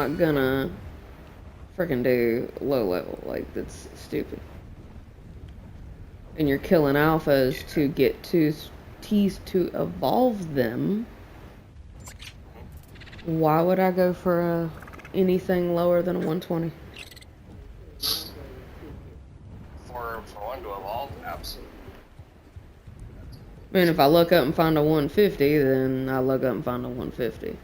not gonna freaking do low level. Like, that's stupid. And you're killing alphas to get T's to evolve them. Why would I go for anything lower than a 120? For one to evolve, absolutely. I mean, if I look up and find a 150, then I look up and find a 150.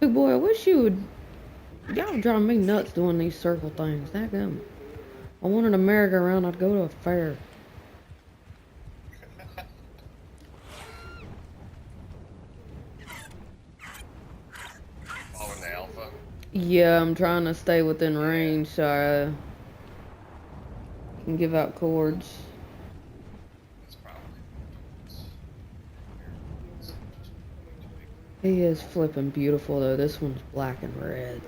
Hey boy, I wish you would. Y'all drive me nuts doing these circle things. Dadgum. I wanted a merry-go-round, I'd go to a fair. Following the alpha. Yeah, I'm trying to stay within range so I can give out cords. That's probably. He is flipping beautiful though. This one's black and red.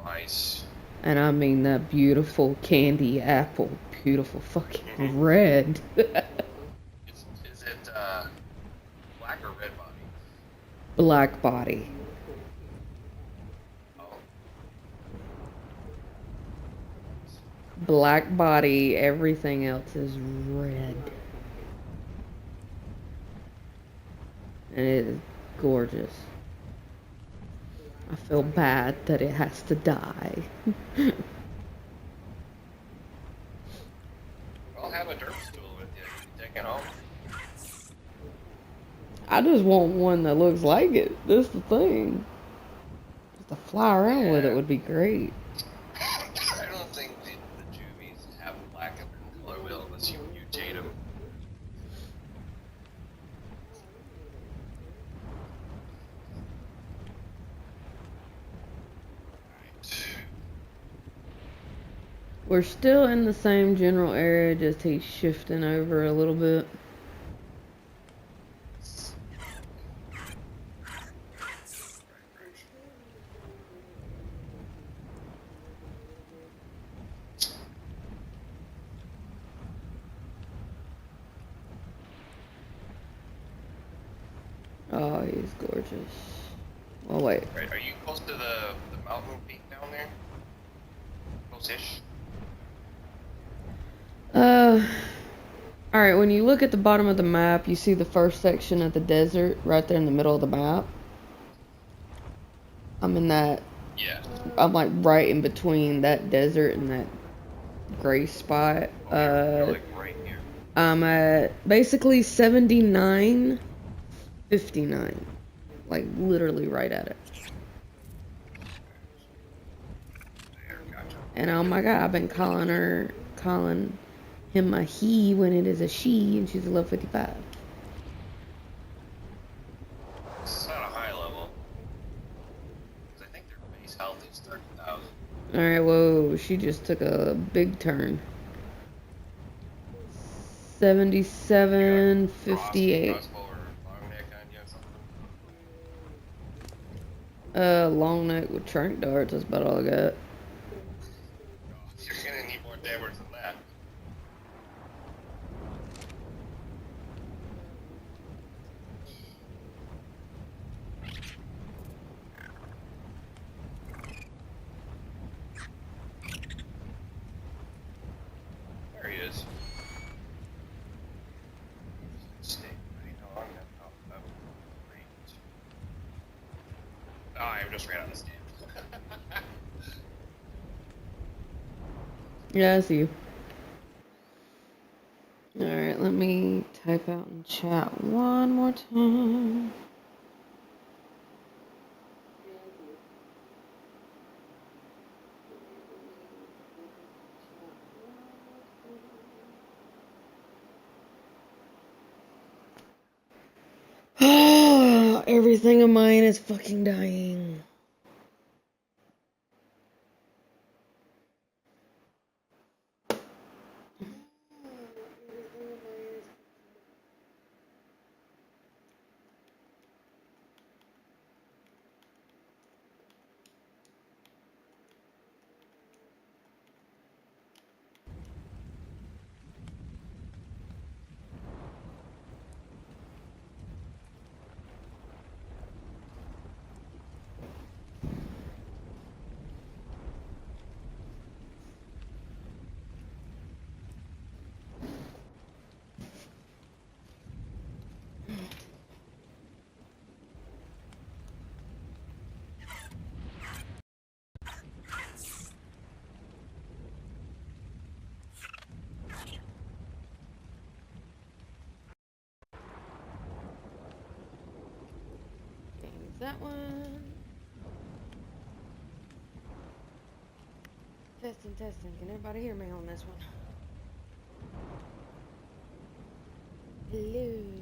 Nice. And I mean that beautiful candy apple. Beautiful fucking red. Is it black or red body? Black body. Oh. Black body, everything else is red. And it is gorgeous. I feel bad that it has to die. I'll have a dirt stool with you. You can take it home. I just want one that looks like it. That's the thing. Just to fly around with it would be great. I don't think the Juvies have black in their color wheel unless you mutate them. We're still in the same general area, just he's shifting over a little bit. Oh, he's gorgeous. Oh, wait. Right, are you close to the mountain peak down there? Close-ish? Alright, when you look at the bottom of the map, you see the first section of the desert right there in the middle of the map. I'm in that. Yeah. I'm like right in between that desert and that gray spot. You're like right here. I'm at basically 79.59. Like literally right at it. There, gotcha. And oh my god, I've been calling him a he when it is a she, and she's a level 55. It's not a high level. Because I think their base health is 30,000. Alright, whoa, she just took a big turn. 77.58. Crossbow or long neck on you or something? Long neck with trank darts, that's about all I got. Oh, you're gonna need more damage than that. There he is. Stay right on. Great. Oh, I just ran out of stand. Yeah, I see you. Alright, let me type out in chat one more time. Everything of mine is fucking dying. that one. Testing, testing. Can everybody hear me on this one? Hello.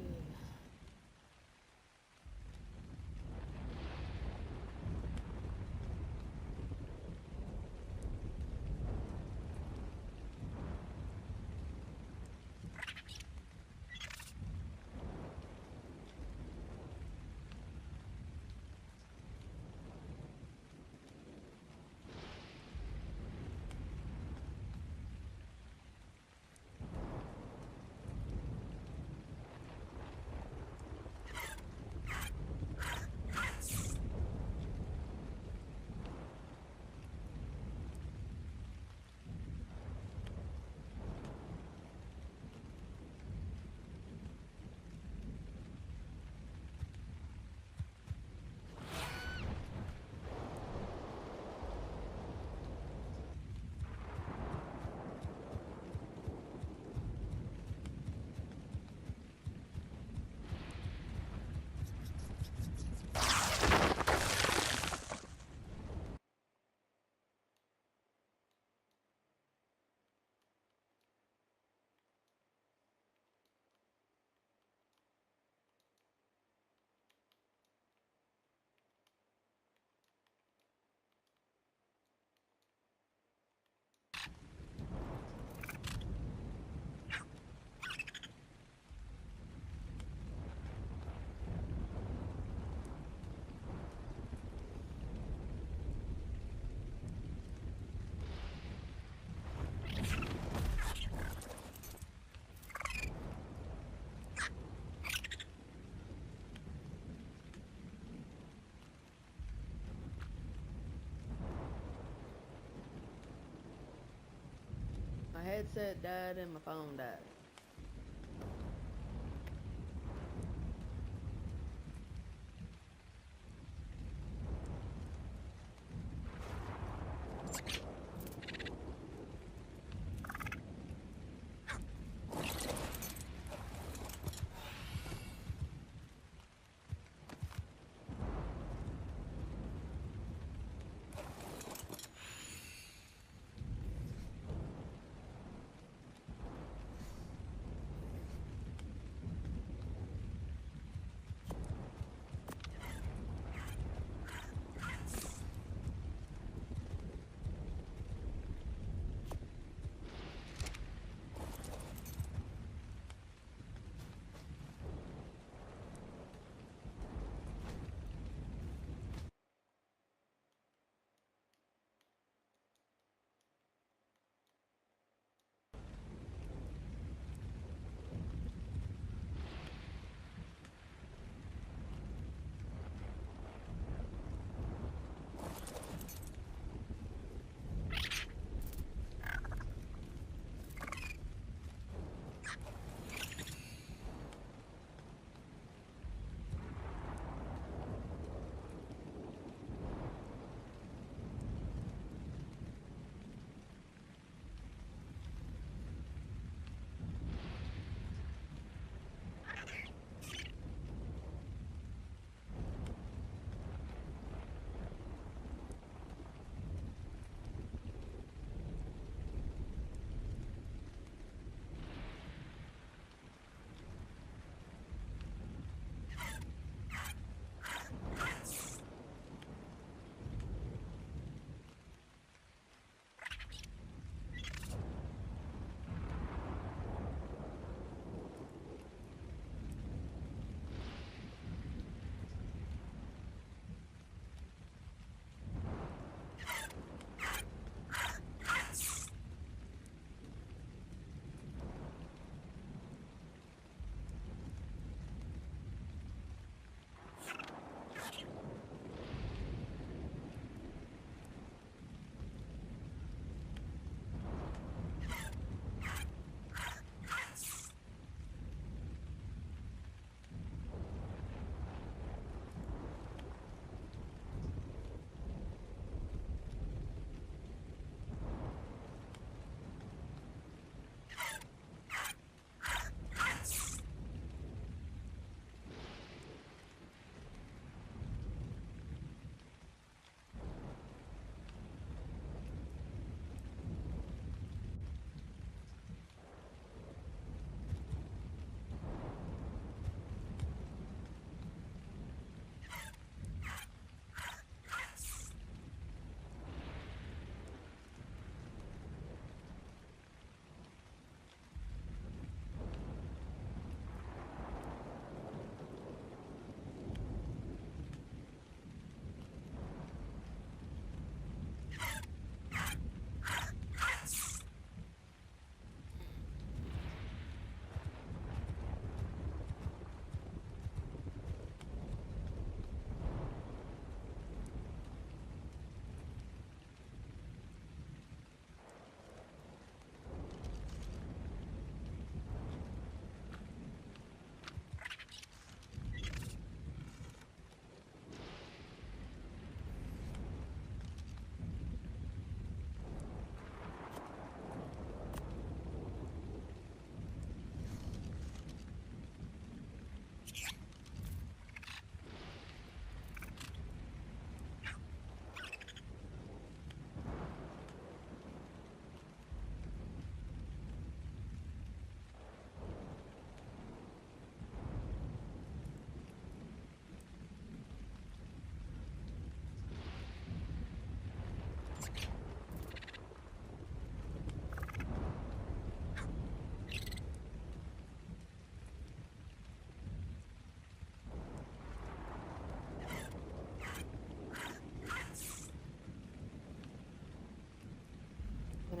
My headset died and my phone died.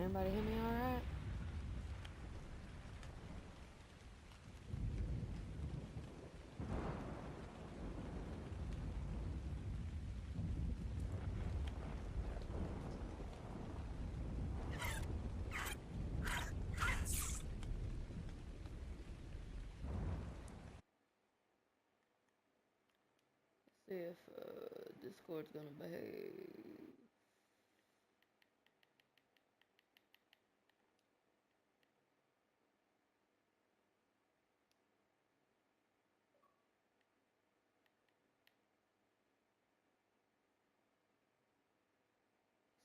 everybody hear me alright? See if Discord's gonna behave.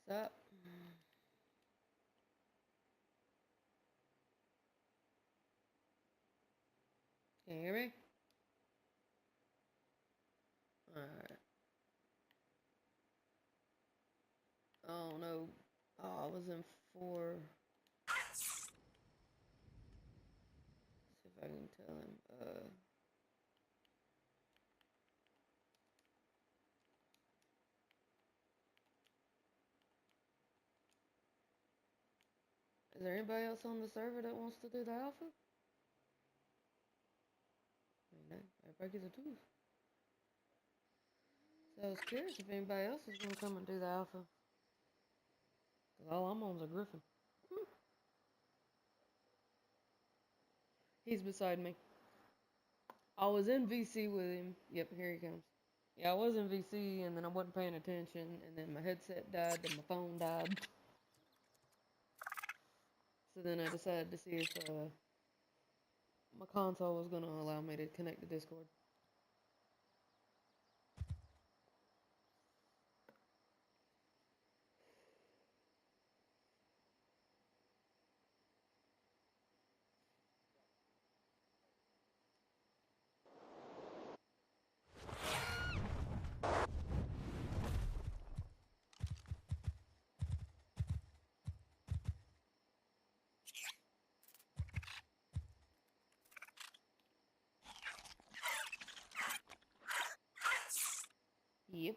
What's up? Can you hear me? Alright. Oh no. Oh, I was in 4. See if I can tell him. Is there anybody else on the server that wants to do the alpha? I mean, everybody gets a tooth. So I was curious if anybody else is gonna come and do the alpha. Cause all I'm on is a griffin. He's beside me. I was in VC with him. Yep, here he comes. Yeah, I was in VC and then I wasn't paying attention and then my headset died, then my phone died. So then I decided to see if my console was gonna allow me to connect to Discord. Yep.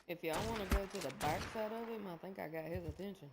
If y'all want to go to the back side of him, I think I got his attention.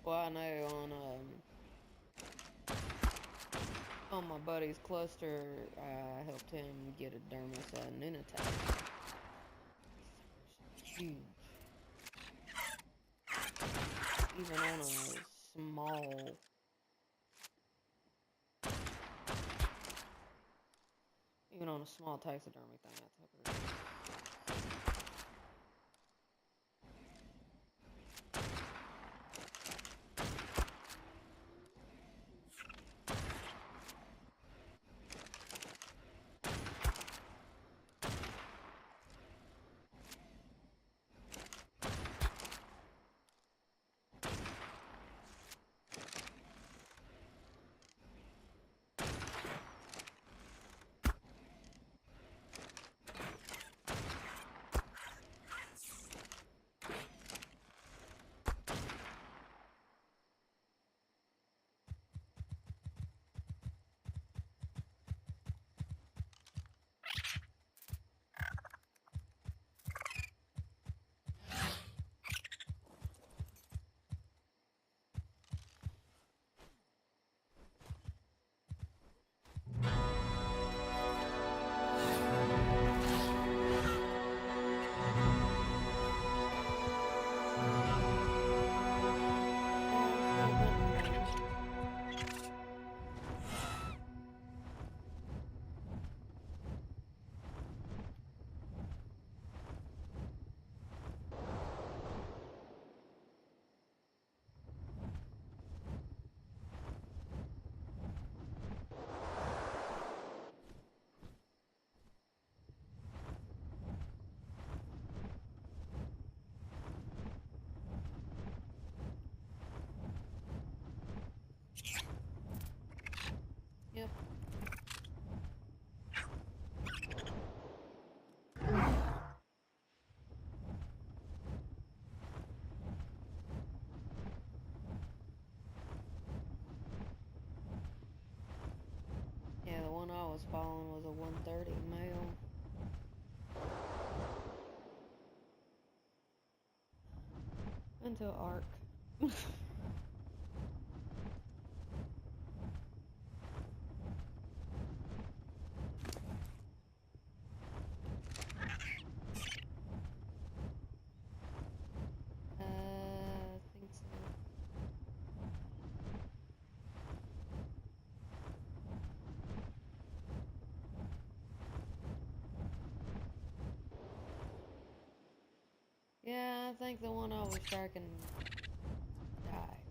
Well, I know on my buddy's cluster, I helped him get a dermis and attack. Huge. Even on a small. Even on a small taxidermy thing, I took her. into an arc. I think so. Yeah, I think the one I was tracking died.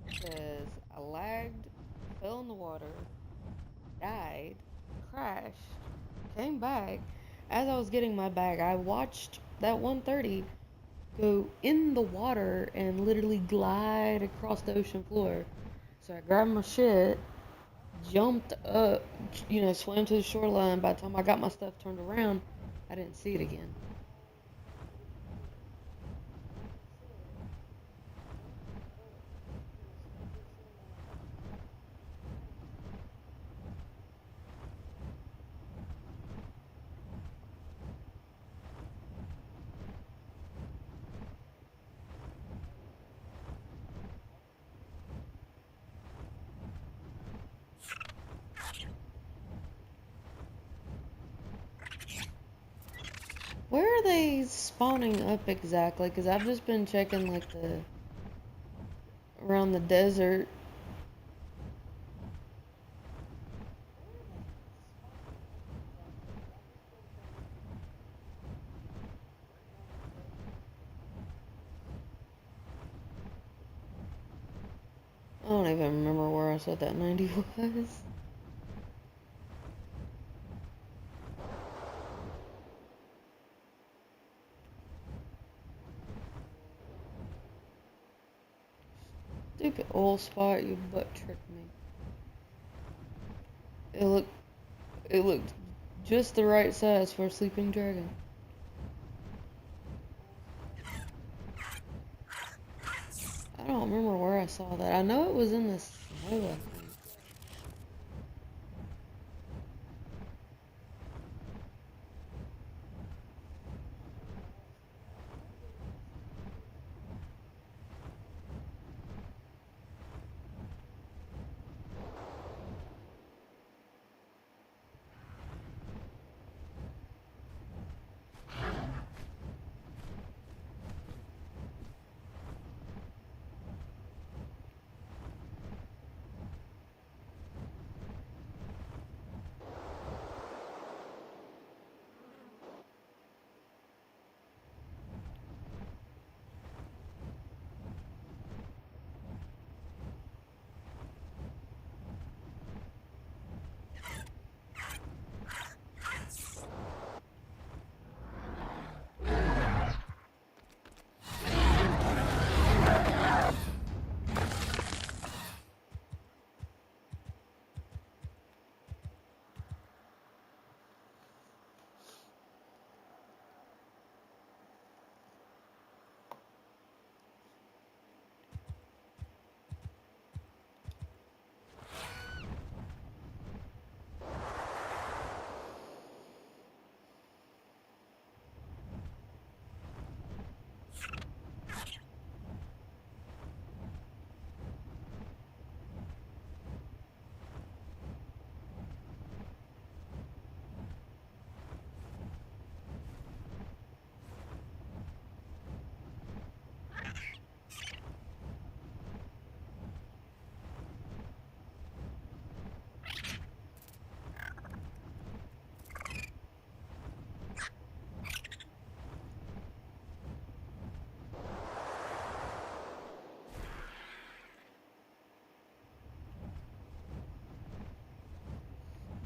Because I lagged, fell in the water, died, crashed, came back. As I was getting my bag, I watched that 130 go in the water and literally glide across the ocean floor. So I grabbed my shit, jumped up, swam to the shoreline. By the time I got my stuff turned around, I didn't see it again. Where are they spawning up exactly? Because I've just been checking like around the desert. I don't even remember where I said that 90 was. Stupid oil spot, you butt tricked me. It looked it looked just the right size for a sleeping dragon. I don't remember where I saw that. I know it was in the snow, I think.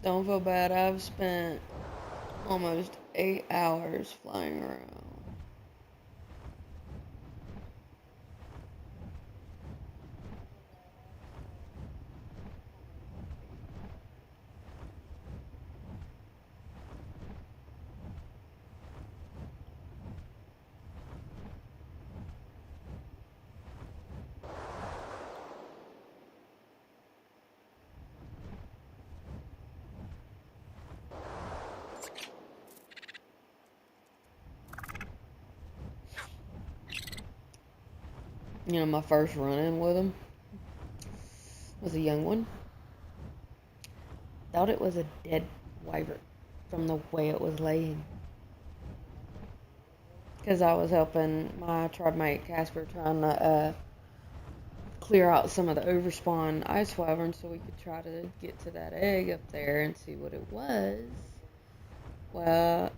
Don't feel bad. I've spent almost 8 hours flying around. You know, my first run-in with him was a young one. Thought it was a dead wyvern from the way it was laying. Because I was helping my tribe mate Casper trying to clear out some of the overspawn ice wyverns so we could try to get to that egg up there and see what it was. Well,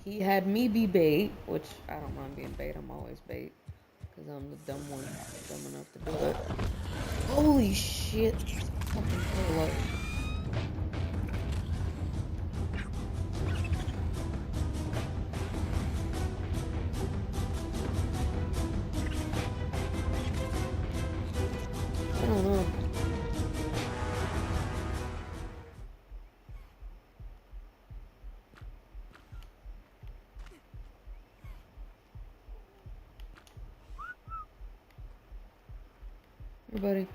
he had me be bait, which I don't mind being bait. I'm always bait because I'm the dumb one, dumb enough to do it. Holy shit! It's a fucking polo. I don't know. Here, buddy.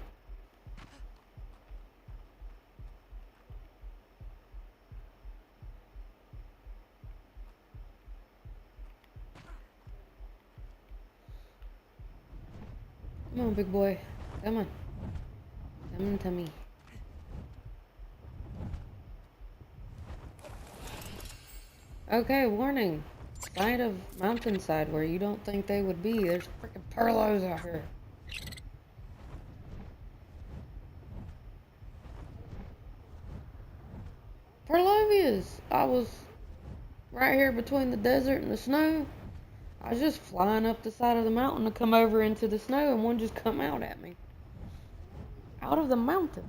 Come on, big boy. Come on. Come on to me. Okay, warning. Side of mountainside where you don't think they would be. There's freaking Perlos out here. Perlovias! I was right here between the desert and the snow. I was just flying up the side of the mountain to come over into the snow and one just come out at me. Out of the mountain.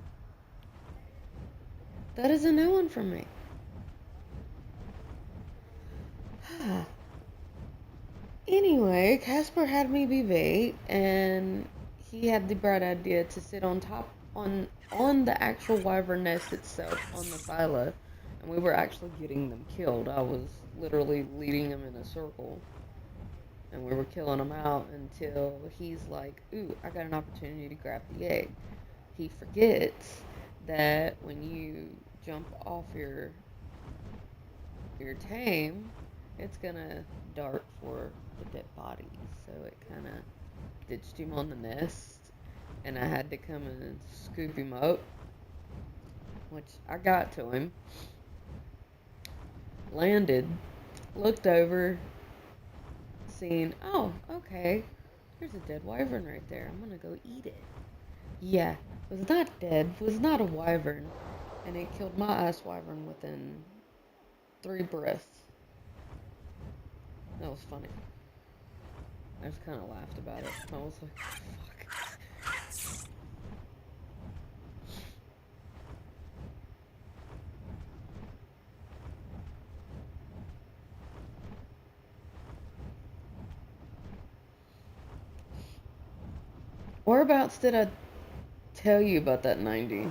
That is a new one for me. Anyway, Casper had me be bait, and he had the bright idea to sit on top on the actual wyvern nest itself on the silo, and we were actually getting them killed. I was literally leading them in a circle, and we were killing them out until he's like, "Ooh, I got an opportunity to grab the egg." He forgets that when you jump off your tame, it's gonna dart for the dead bodies. So it kind of ditched him on the nest, and I had to come and scoop him up, which I got to him. Landed, looked over, seen, oh, okay, there's a dead wyvern right there. I'm gonna go eat it. Yeah, was not dead, was not a wyvern, and it killed my ice wyvern within 3 breaths. That was funny. I just kind of laughed about it. I was like, fuck. Whereabouts did I tell you about that 90?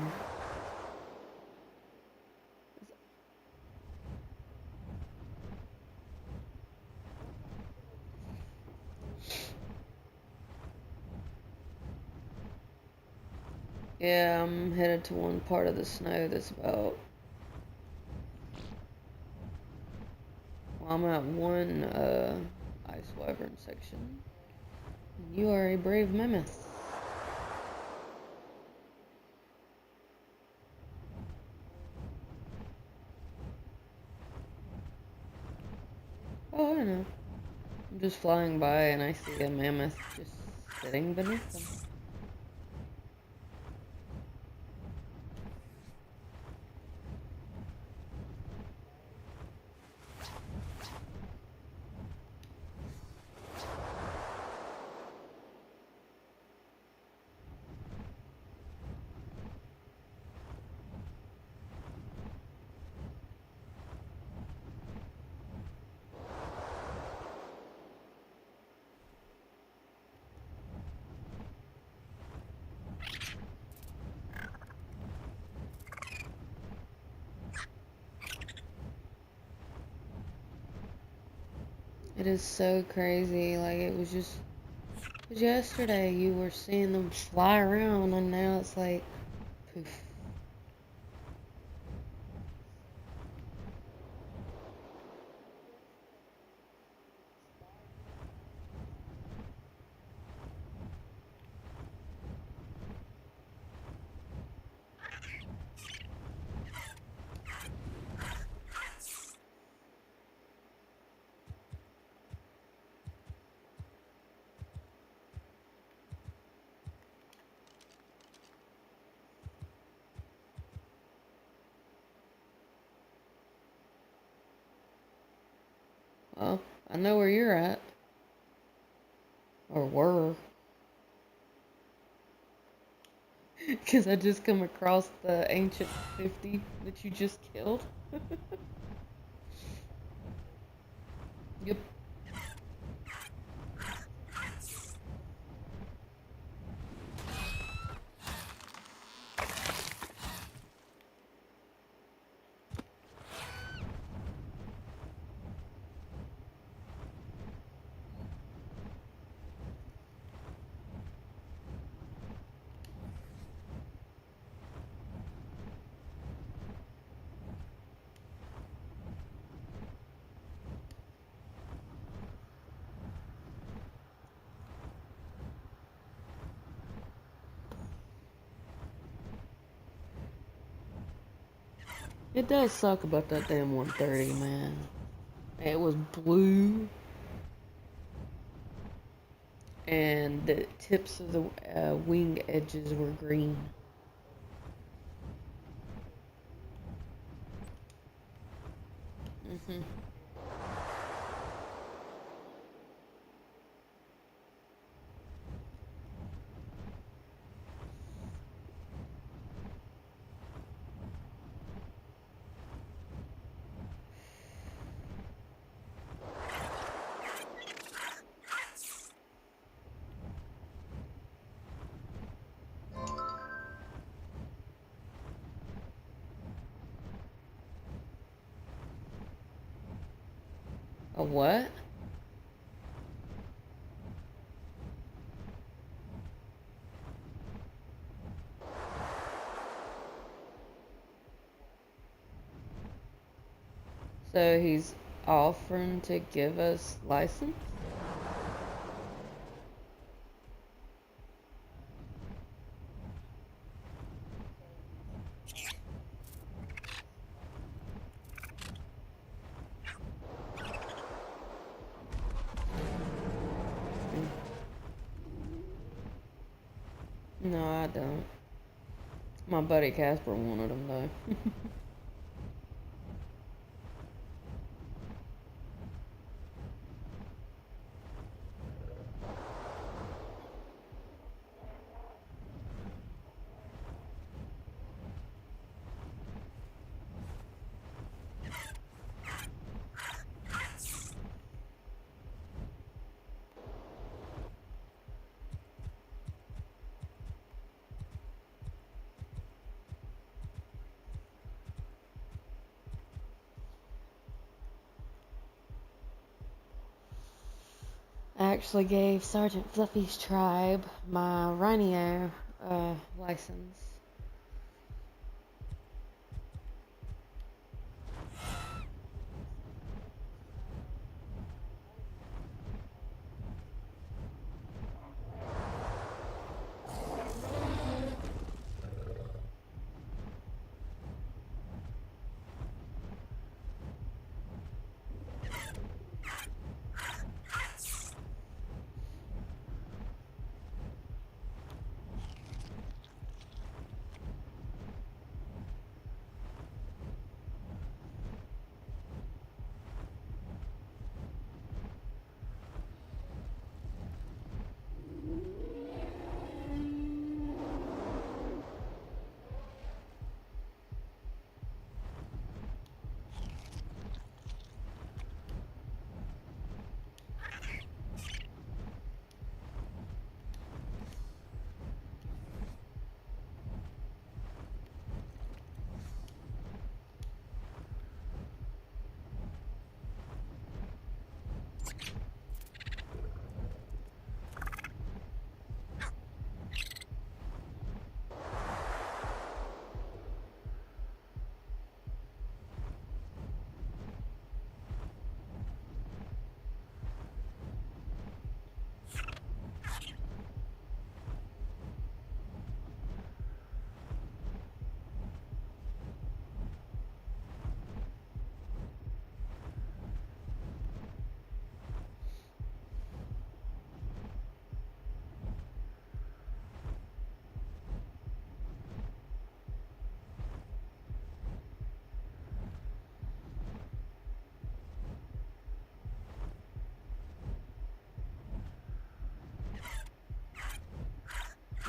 Yeah, I'm headed to one part of the snow that's about... Well, I'm at one ice wyvern section. You are a brave mammoth. Oh, I know. I'm just flying by and I see a mammoth just sitting beneath them. It is so crazy. Like, it was just... Cause yesterday you were seeing them fly around and now it's like... Poof. Oh, I know where you're at. Or were. Because I just come across the ancient 50 that you just killed. Yep. It does suck about that damn 130, man. It was blue, and the tips of the wing edges were green. Hmm. A what? So he's offering to give us license? No, I don't. My buddy Casper wanted them though. I actually gave Sergeant Fluffy's tribe my Rhino license.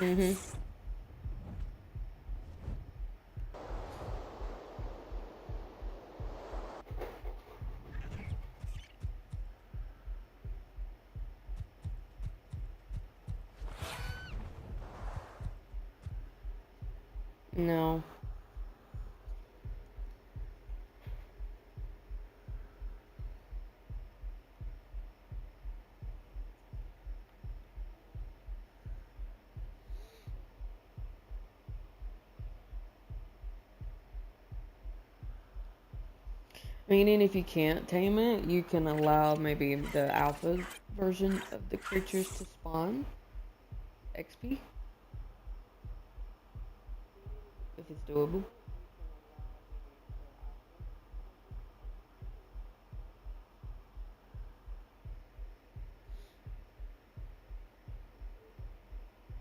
Mm-hmm. No. Meaning if you can't tame it, you can allow maybe the alpha version of the creatures to spawn XP if it's doable.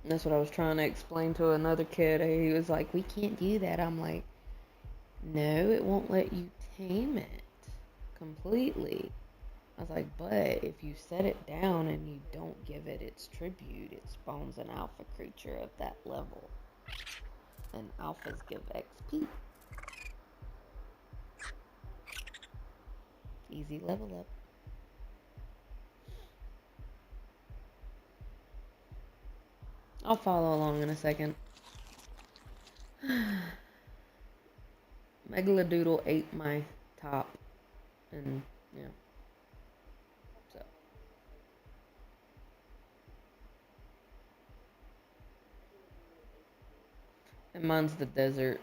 And that's what I was trying to explain to another kid. He was like, "We can't do that." I'm like, "No, it won't let you tame it completely." I was like, "But if you set it down and you don't give it its tribute, it spawns an alpha creature of that level. And alphas give XP. Easy level up." I'll follow along in a second. Megalodoodle ate my top, and yeah, so. And mine's the desert.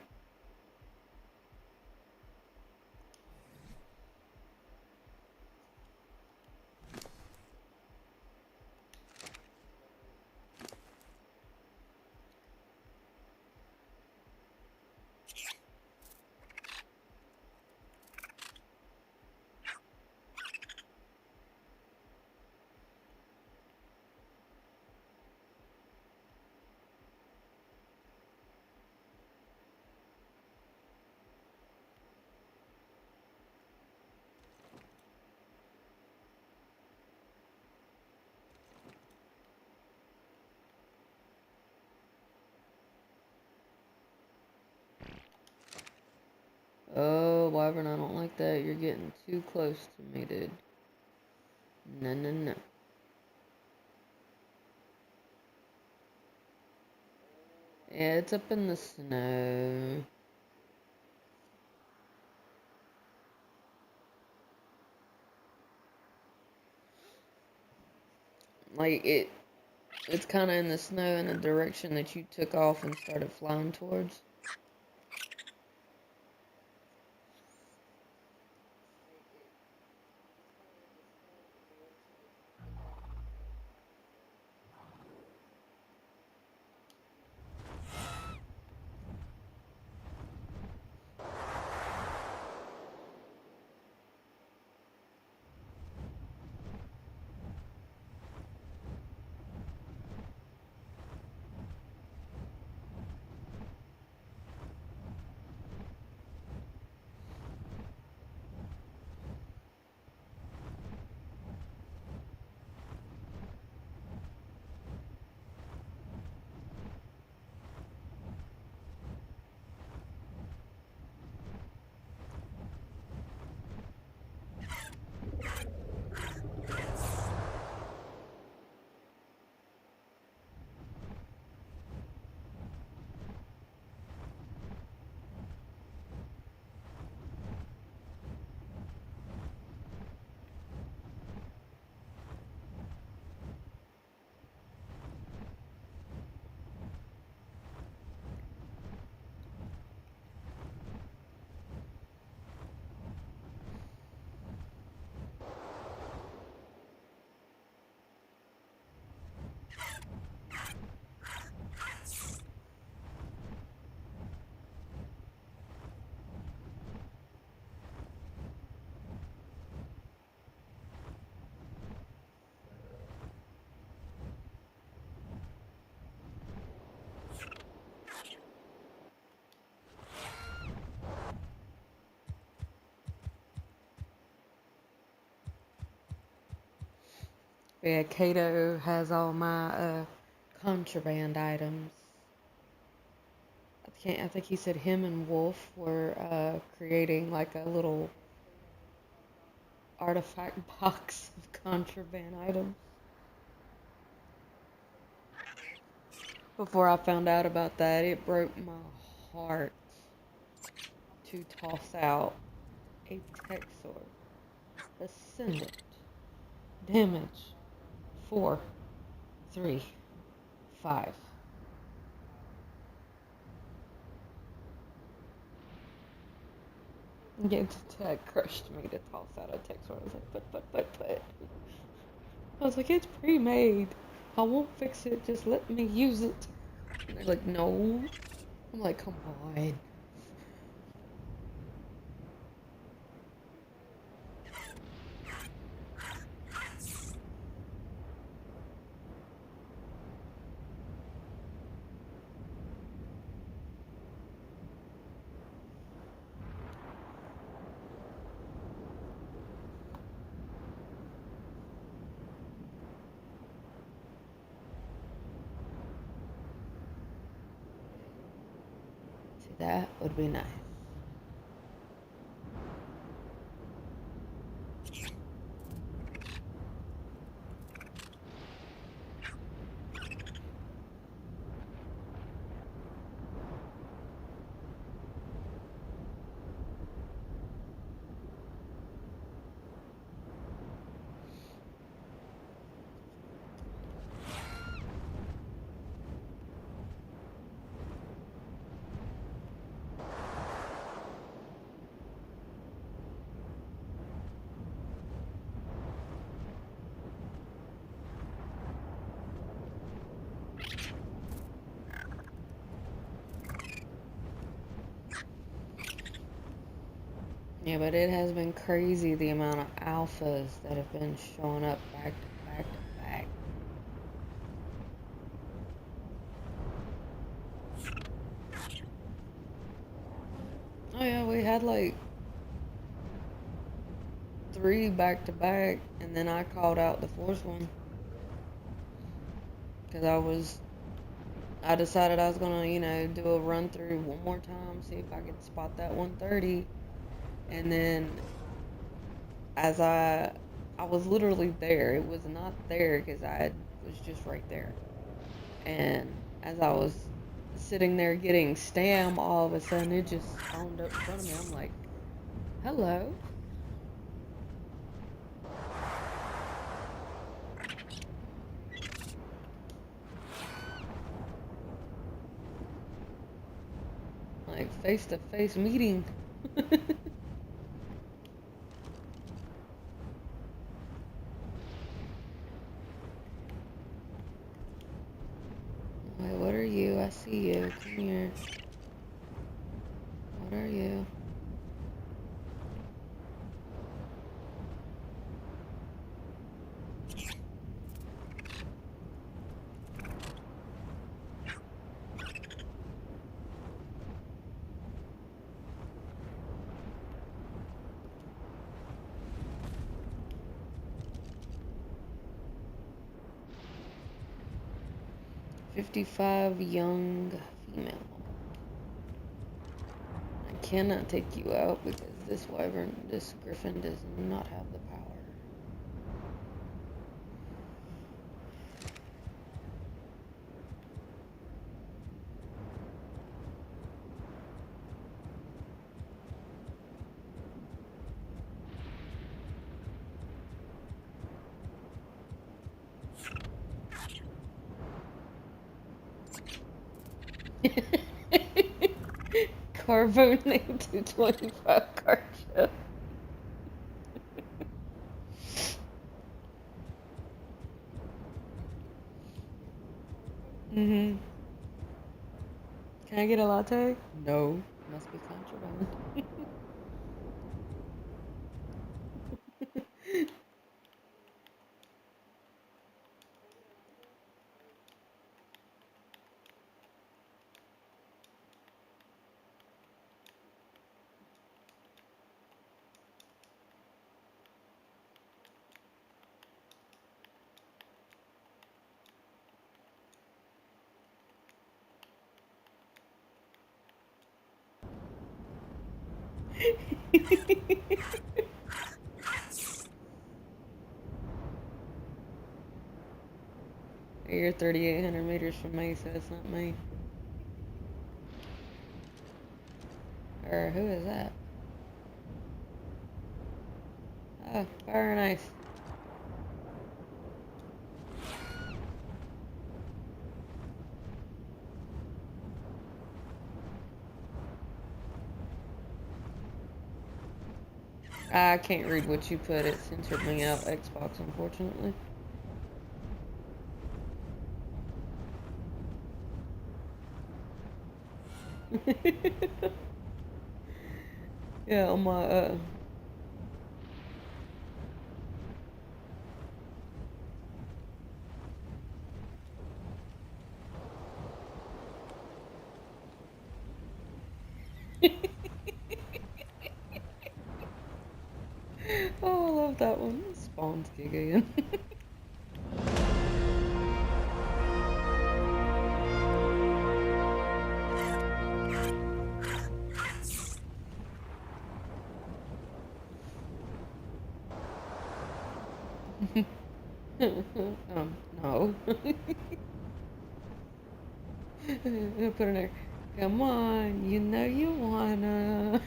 Oh, Wyvern, I don't like that. You're getting too close to me, dude. No, no, no. Yeah, it's up in the snow. Like, it's kind of in the snow in the direction that you took off and started flying towards. Yeah, Kato has all my contraband items. I think he said him and Wolf were creating like a little artifact box of contraband items. Before I found out about that, it broke my heart to toss out a Texor Ascendant. Damage 4, 3, 5. Yeah, that crushed me to toss out a Texor. I was like, but. I was like, it's pre-made. I won't fix it. Just let me use it. And they're like, no. I'm like, come on. See, that would be nice. Yeah, but it has been crazy the amount of alphas that have been showing up back to back to back. Oh yeah, we had like 3 back to back, and then I called out the 4th one because I decided I was gonna, do a run through one more time, see if I could spot that 130, and then as I was literally there. It was not there because I was just right there. And as I was sitting there getting stam, all of a sudden it just spawned up in front of me. I'm like, hello. Like face to face meeting. Wait, what are you? I see you. Come here. What are you? 55 young female. I cannot take you out because this griffin does not have the power. Carbonate 225 Carcha. Mm-hmm. Can I get a latte? No. Must be contraband. You're 3,800 meters from me, so it's not me. Or who is that? Oh, fire and ice. I can't read what you put. It censored me out, Xbox, unfortunately. Yeah, on my, Oh, I love that one. Spawn's giggling. No. I'll put in there. Come on, you know you wanna.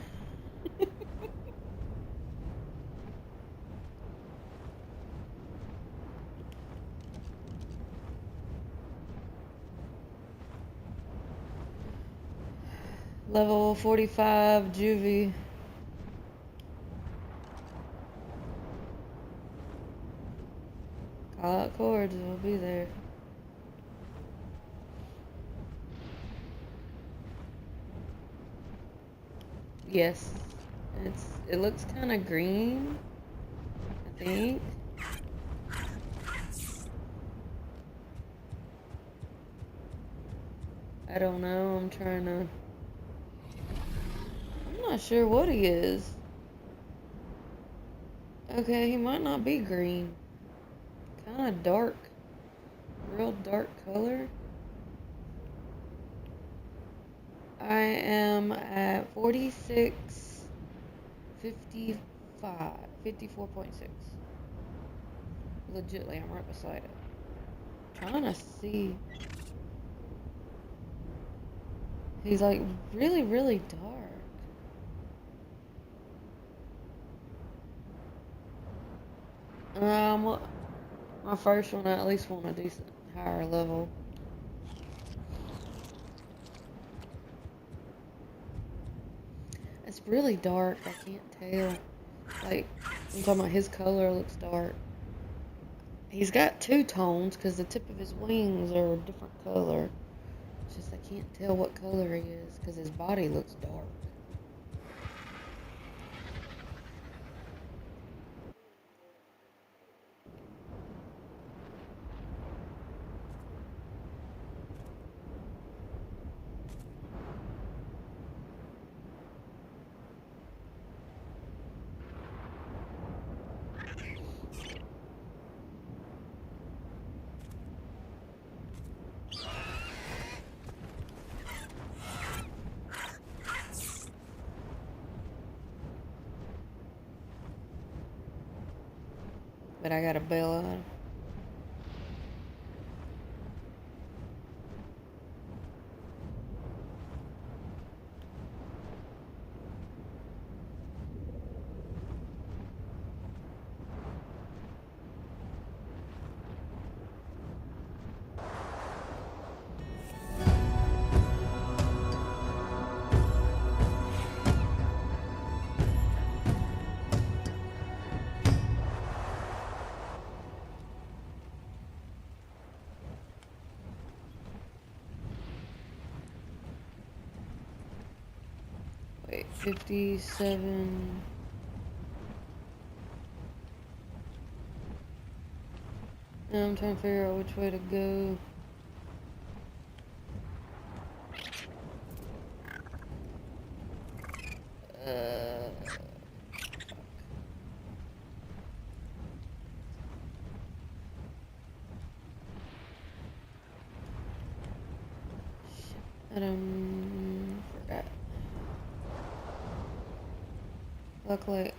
Level 45 juvie. Call out chords, it'll be there. Yes. It looks kinda green, I think. I don't know, I'm not sure what he is. Okay, he might not be green. Kinda dark. Real dark color. I am at 46, 55, 54.6. Legitly, I'm right beside it. Trying to see. He's like really, really dark. My first one, I at least want a decent higher level. It's really dark. I can't tell. Like, I'm talking about his color looks dark. He's got two tones because the tip of his wings are a different color. It's just I can't tell what color he is because his body looks dark. But I got a bail out. Wait, 57. Now I'm trying to figure out which way to go. Shit, I don't forgot. look like?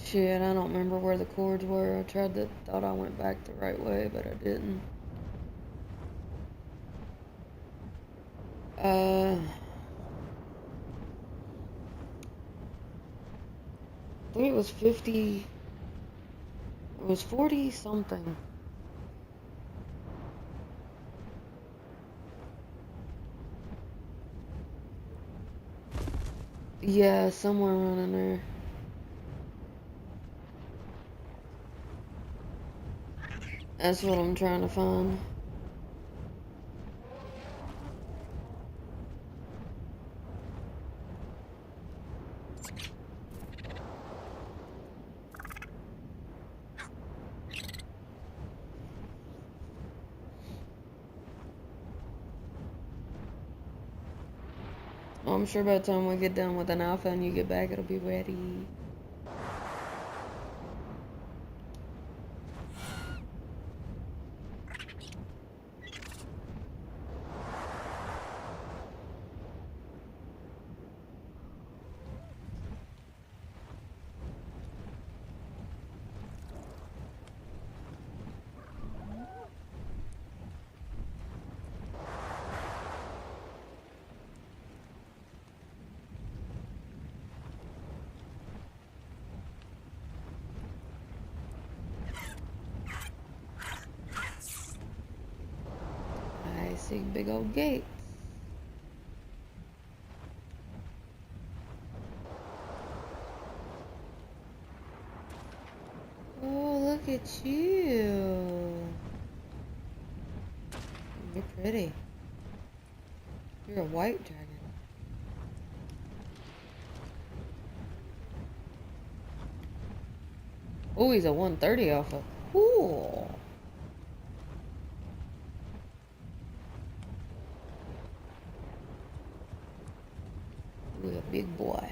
Shit, I don't remember where the cords were. I thought I went back the right way, but I didn't. I think it was 50. It was 40 something. Yeah, somewhere around in there. That's what I'm trying to find. I'm sure by the time we get done with an alpha and you get back, it'll be ready. I see big old gates. Oh, look at you. You're pretty. You're a white dragon. Oh, he's a 130 alpha. Cool. Ooh, a big boy.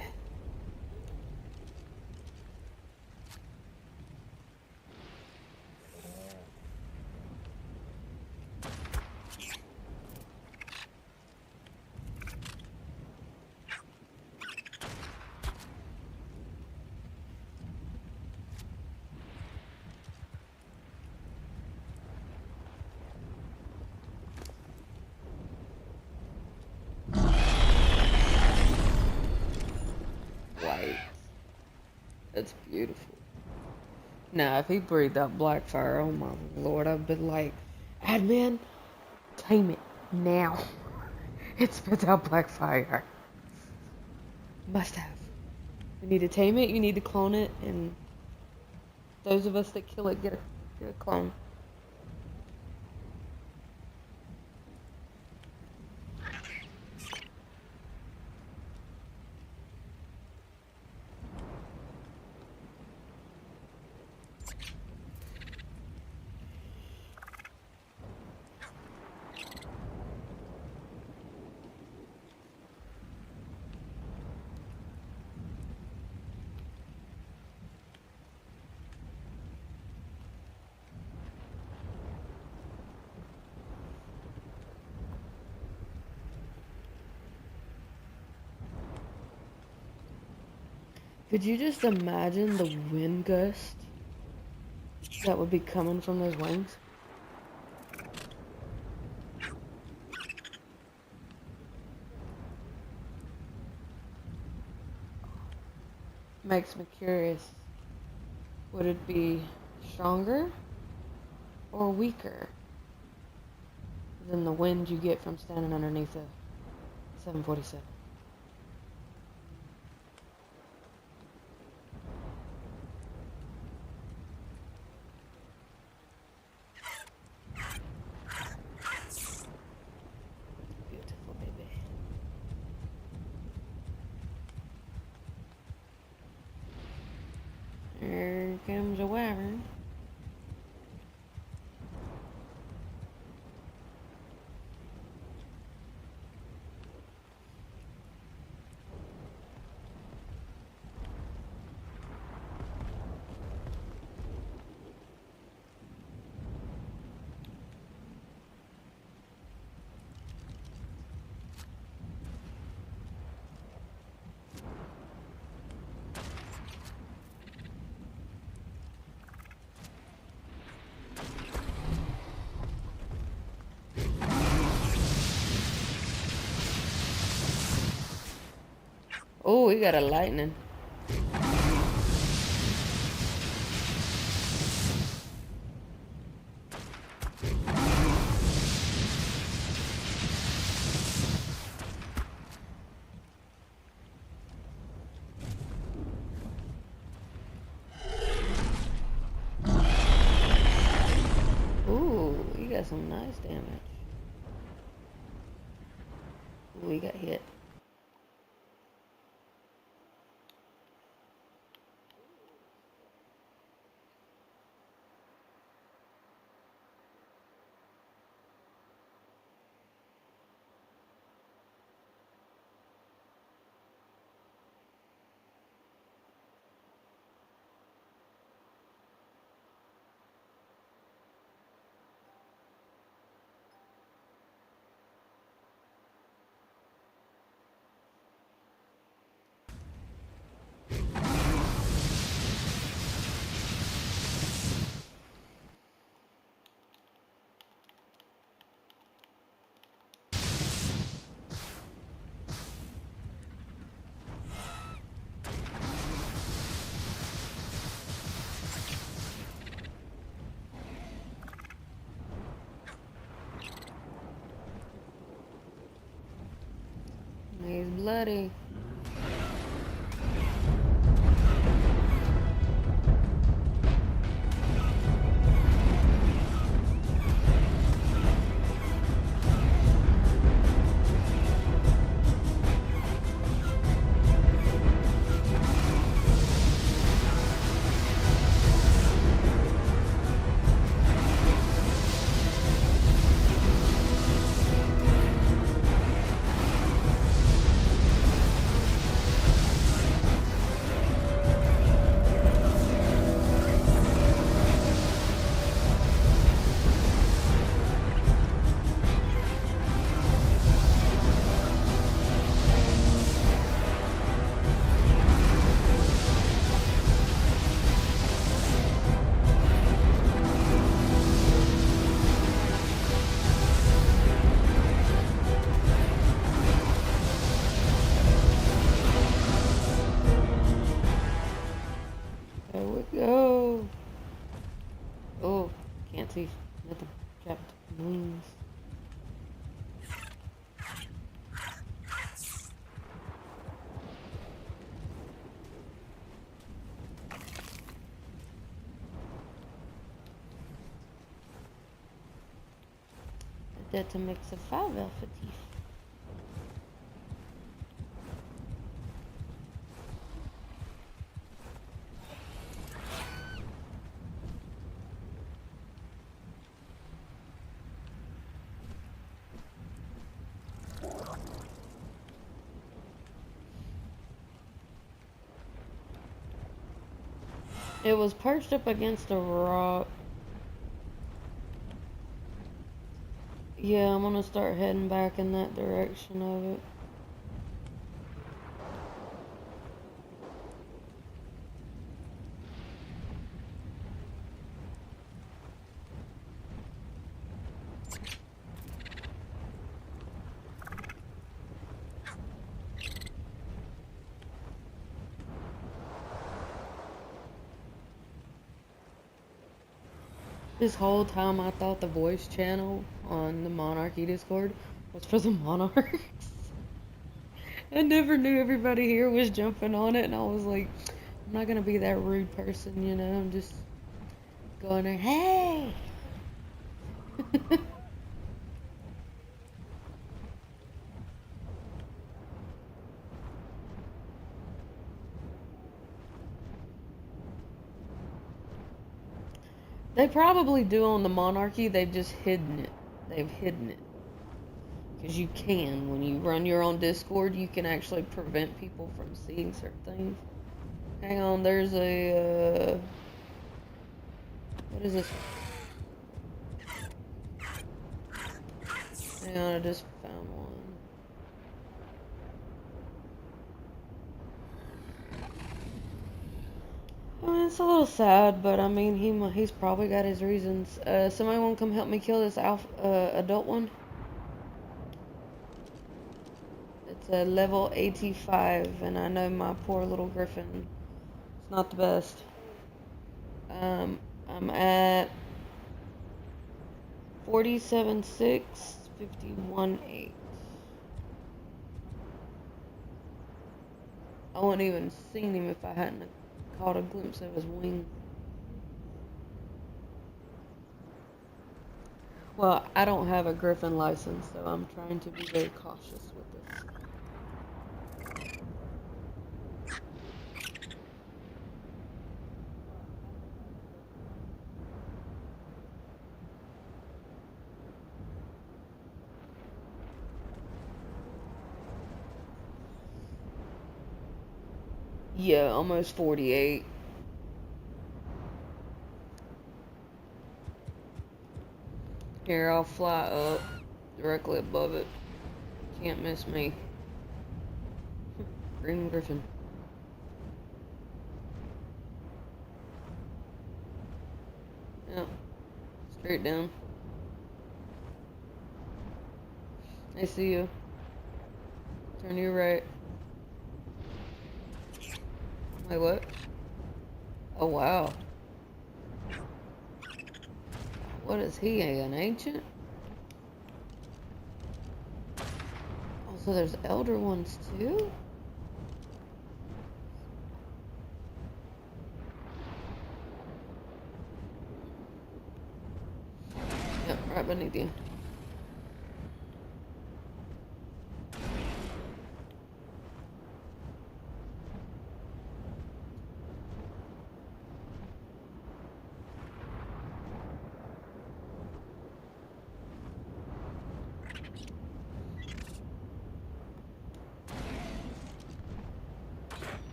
White. That's beautiful. Now, if he breathed out black fire, oh my lord, I've been like, admin, tame it now. It spits out black fire. Must have. You need to tame it, you need to clone it, and those of us that kill it get a clone. Could you just imagine the wind gust that would be coming from those wings? Makes me curious. Would it be stronger or weaker than the wind you get from standing underneath a 747? Beautiful baby. Here comes a wyvern. Oh, we got a lightning. Ooh, you got some nice damage. Ooh, we got hit. He's bloody. There we go. Oh, can't see nothing. Trapped wings. That's a mix of 5 alpha teeth. It was perched up against a rock. Yeah, I'm gonna start heading back in that direction of it. This whole time I thought the voice channel on the Monarchy Discord was for the Monarchs. I never knew everybody here was jumping on it, and I was like, I'm not gonna be that rude person, you know? I'm just going there, hey! They probably do on the Monarchy, they've just hidden it. They've hidden it. Because you can, when you run your own Discord, you can actually prevent people from seeing certain things. Hang on, there's a, what is this? Hang on, I just found one. I mean, it's a little sad, but I mean, he's probably got his reasons. Somebody want to come help me kill this adult one? It's said level 85, and I know my poor little griffin. It's not the best. I'm at 47.6, 51.8. I wouldn't even seen him if I hadn't caught a glimpse of his wing. Well, I don't have a griffin license, so I'm trying to be very cautious with this. Yeah, almost 48. Here, I'll fly up directly above it. Can't miss me. Green griffin. Yep. Straight down. I see you. Turn to your right. Wait, what? Oh, wow. What is he, an ancient? Oh, so there's elder ones too? Yep, right beneath you.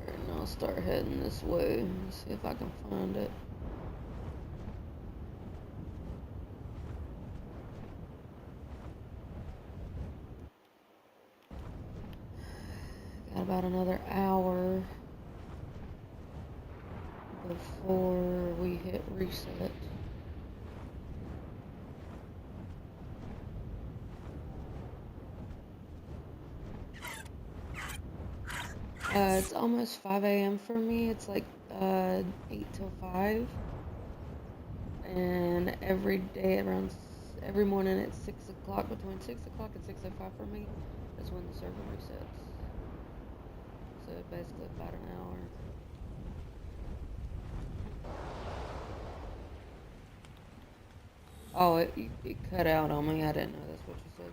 Alright, now I'll start heading this way. See if I can find it. Got about another hour before we hit reset. It's almost 5 a.m. for me. It's like 8 till 5. And every day around, every morning at 6 o'clock, between 6 o'clock and 6:05 for me, that's when the server resets. So basically about an hour. Oh, it cut out on me. I didn't know that's what you said.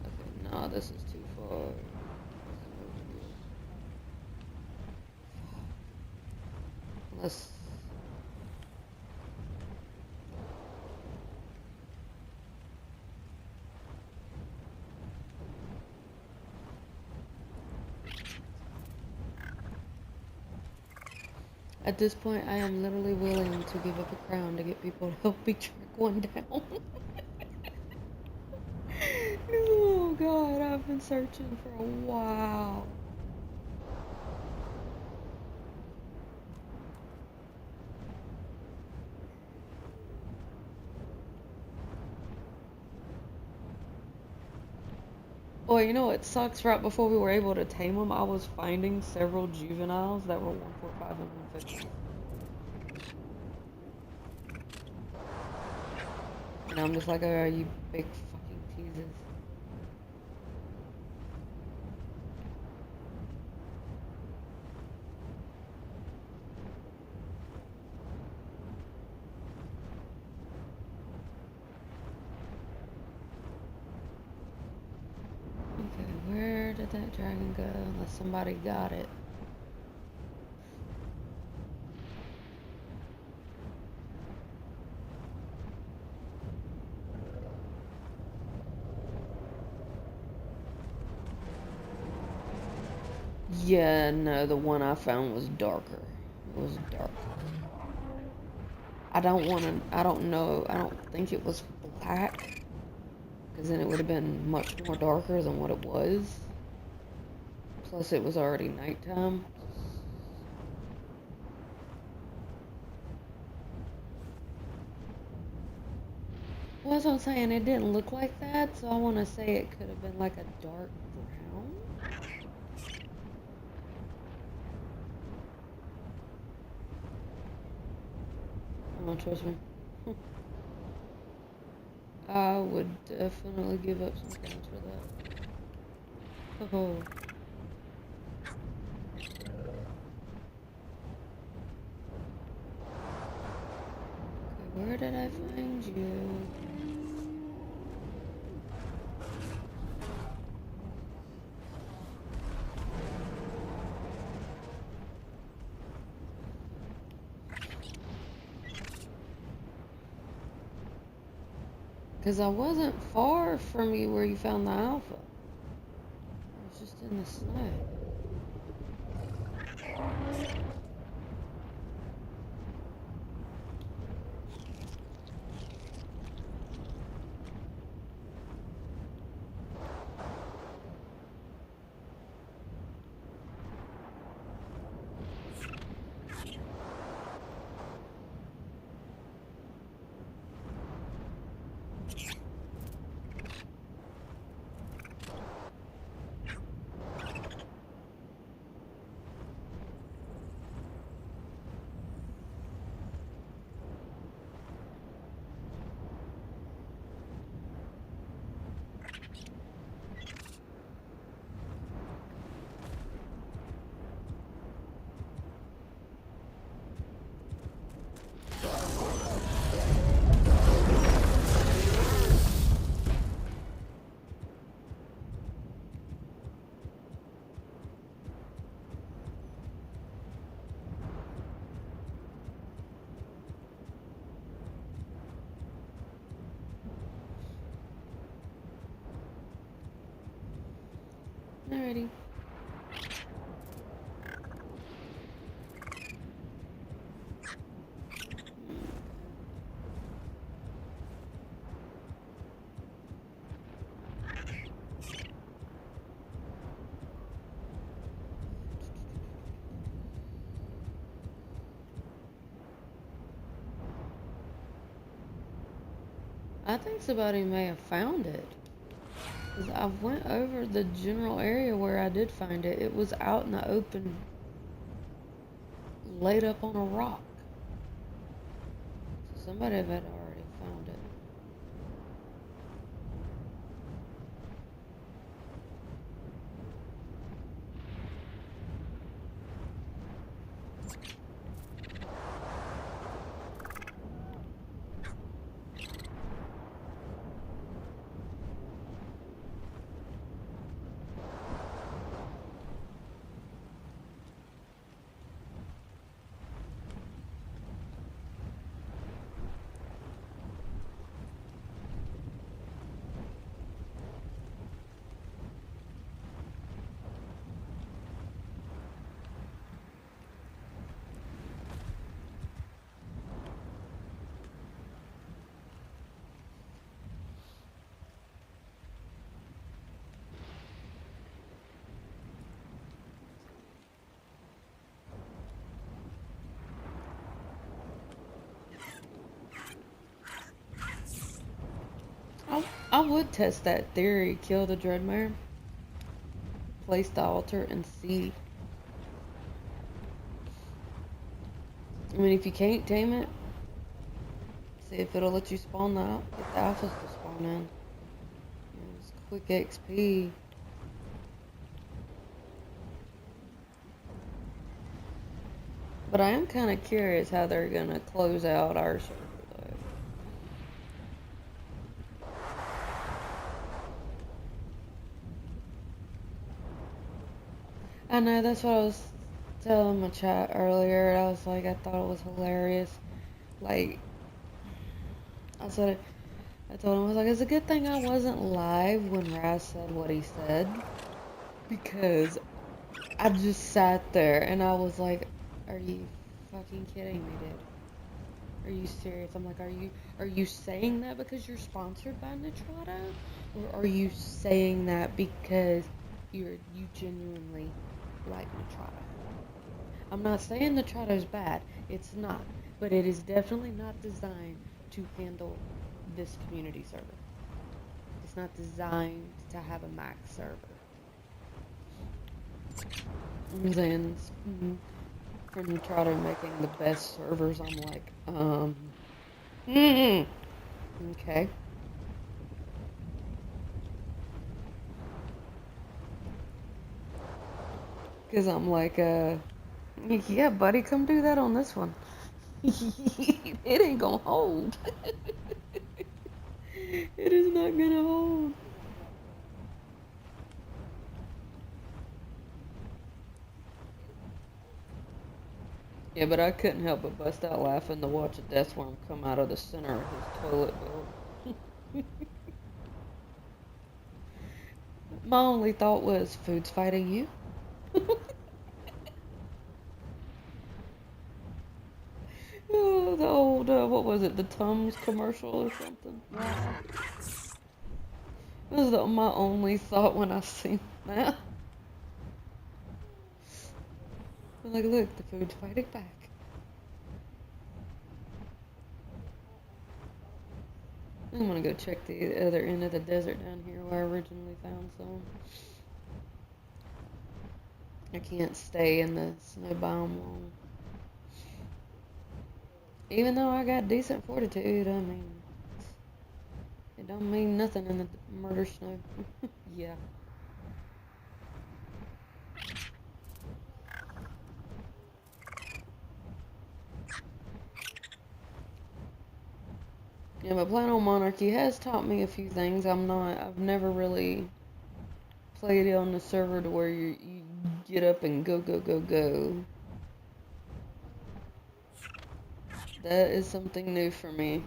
Okay, no, this is too far. Unless... At this point, I am literally willing to give up a crown to get people to help me track one down. Oh god, I've been searching for a while. Well, you know what sucks? Right before we were able to tame them, I was finding several juveniles that were 145 and 150. And I'm just like, oh, you big fucking teasers. Okay, where did that dragon go? Unless somebody got it. Yeah, no, the one I found was darker. It was dark. I don't know, I don't think it was black, because then it would have been much more darker than what it was. Plus, it was already nighttime. Well, that's what I'm saying. It didn't look like that, so I want to say it could have been like a dark brown. Oh, trust me. I would definitely give up some coins for that. Oh. Okay, where did I find you? Because I wasn't far from you where you found the alpha. I was just in the snow. Alrighty. I think somebody may have found it. 'Cause I went over the general area where I did find it. It was out in the open, laid up on a rock. So somebody had already found it. I would test that theory. Kill the Dreadmare, place the altar, and see. I mean, if you can't tame it, see if it'll let you spawn get the alphas to spawn in. It's quick XP. But I am kind of curious how they're gonna close out our server, though. I know, that's what I was telling my chat earlier. I was like, I thought it was hilarious. Like, I said it. I told him, I was like, it's a good thing I wasn't live when Raz said what he said. Because I just sat there and I was like, are you fucking kidding me, dude? Are you serious? I'm like, are you saying that because you're sponsored by Nitrata? Or are you saying that because you genuinely like Nitrata? I'm not saying Nitrata is bad. It's not. But it is definitely not designed to handle this community server. It's not designed to have a max server. I'm saying for Nitrata making the best servers, I'm like, okay. Because I'm like, yeah, buddy, come do that on this one. It ain't gonna hold. It is not gonna hold. Yeah, but I couldn't help but bust out laughing to watch a death worm come out of the center of his toilet bowl. My only thought was, food's fighting you? Oh, the old, what was it, the Tums commercial or something? Wow. That was my only thought when I seen that. I'm like, look, the food's fighting back. I'm gonna go check the other end of the desert down here where I originally found some. I can't stay in the snow biome long. Even though I got decent fortitude, I mean, it don't mean nothing in the murder snow. Yeah. Yeah, but playing on Monarchy has taught me a few things. I've never really played it on the server to where you get up and go, go, go, go. That is something new for me.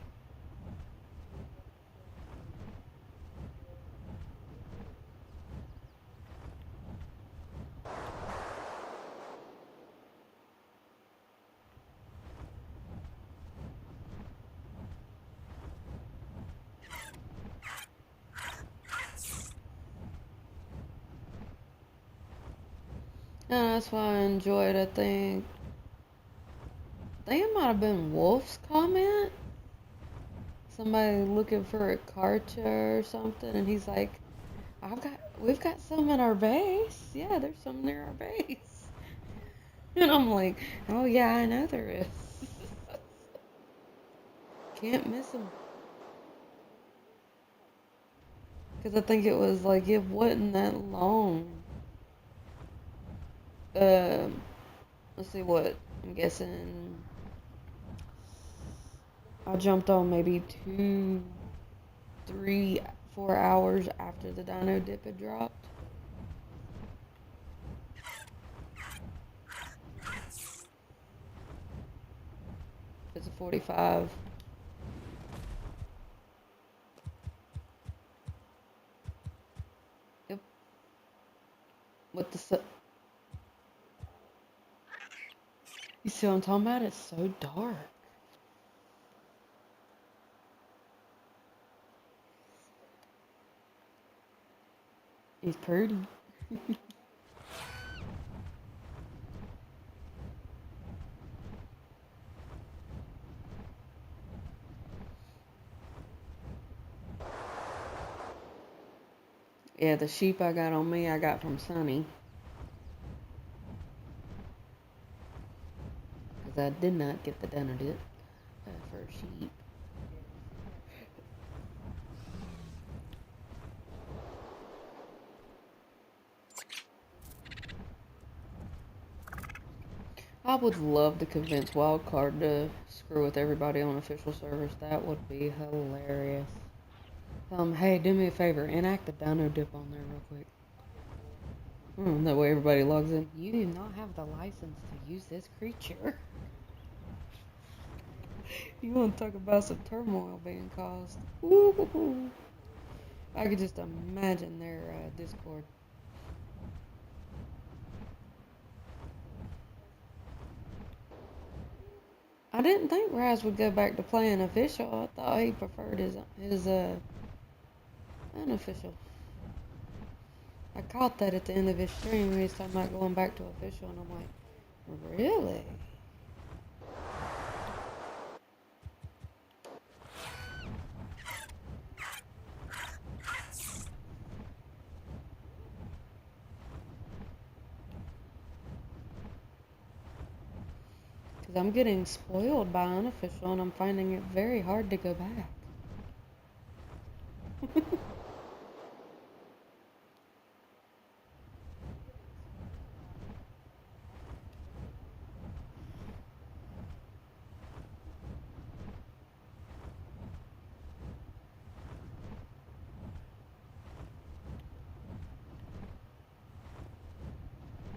And that's why I enjoyed, I think it might have been Wolf's comment. Somebody looking for a Karcha or something, and he's like, we've got some at our base. Yeah, there's some near our base. And I'm like, oh yeah, I know there is. Can't miss them. Because I think it was like, it wasn't that long. Let's see what, I'm guessing I jumped on maybe 2, 3, 4 hours after the dino dip had dropped. It's a 45. Yep. With the you see what I'm talking about? It's so dark. He's pretty. Yeah, the sheep I got on me, I got from Sunny. Because I did not get the dinner dip for sheep. I would love to convince Wildcard to screw with everybody on official servers. That would be hilarious. Hey, do me a favor, enact the dino dip on there real quick. That way everybody logs in. You do not have the license to use this creature. You want to talk about some turmoil being caused? Ooh. I could just imagine their Discord. I didn't think Raz would go back to playing official. I thought he preferred his unofficial. I caught that at the end of his stream. He was talking about going back to official, and I'm like, really? Because I'm getting spoiled by unofficial, and I'm finding it very hard to go back.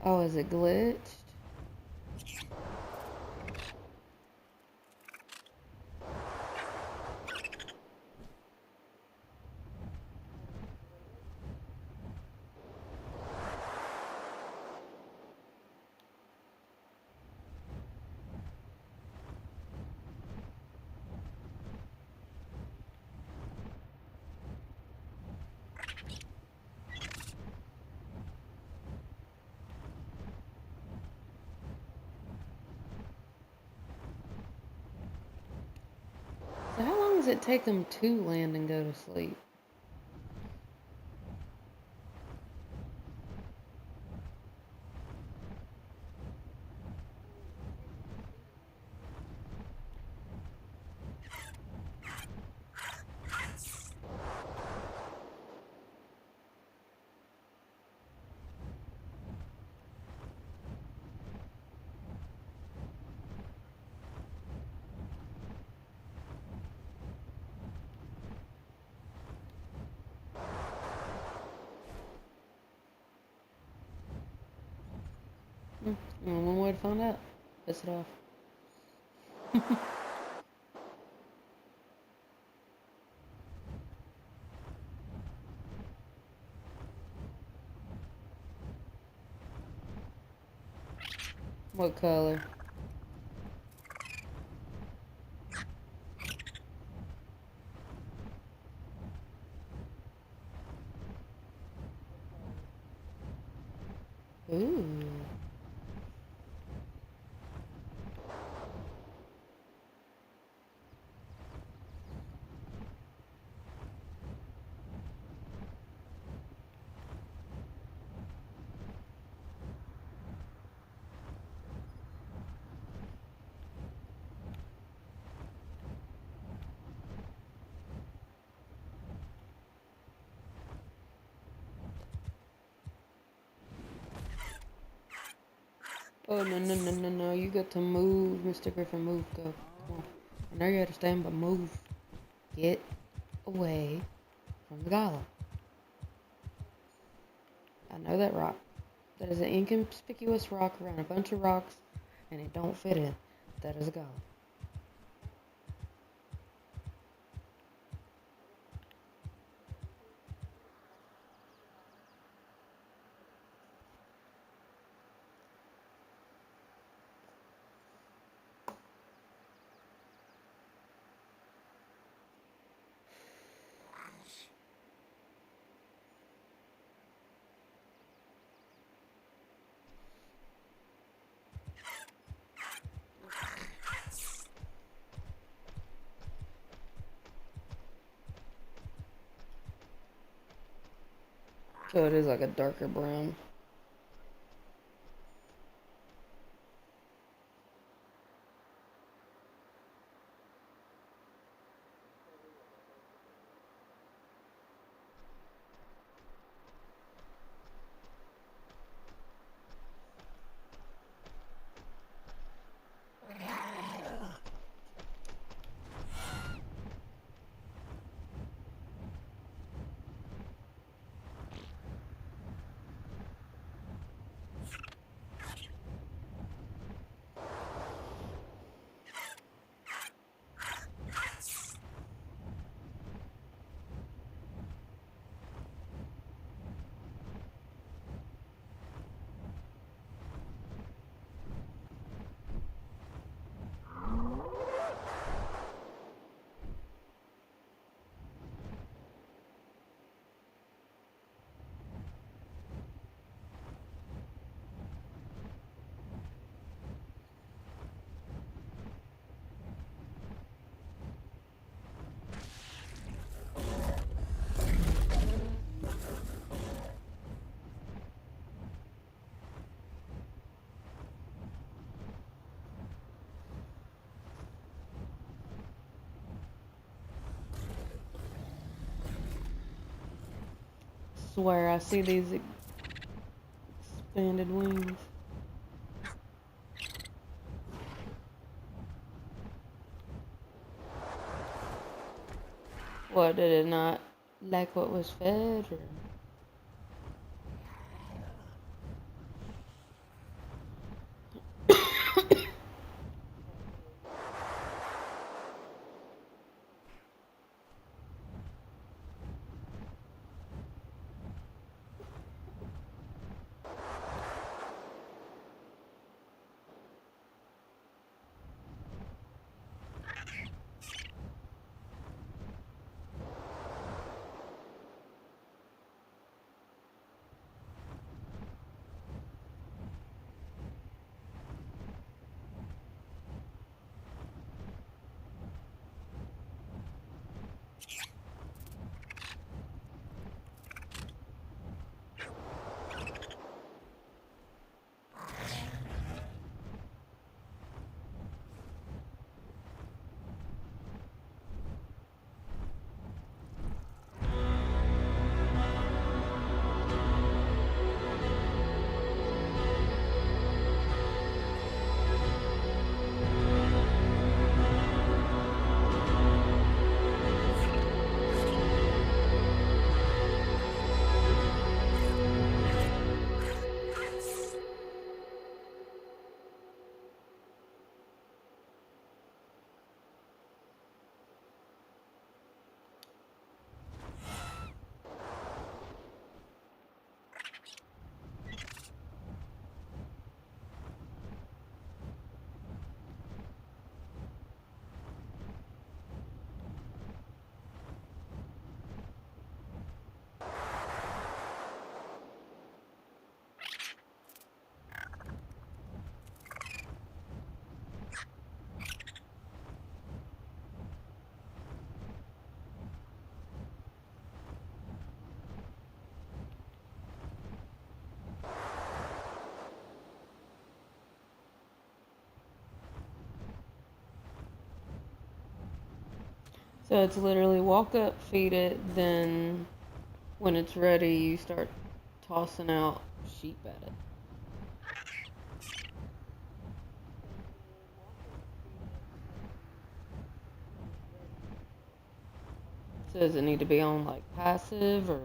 Oh, is it glitched? So how long does it take them to land and go to sleep? One way to find out. Piss it off. What color? Ooh. Oh, no, no, no, no, no. You got to move, Mr. Griffin. Move. Go. Come on. I know you understand, but move. Get away from the golem. I know that rock. That is an inconspicuous rock around a bunch of rocks, and it don't fit in. That is a golem. So it is like a darker brown. swear I see these expanded wings. What, did it not like what was fed, or? So it's literally walk up, feed it, then when it's ready, you start tossing out sheep at it. So does it need to be on like passive, or?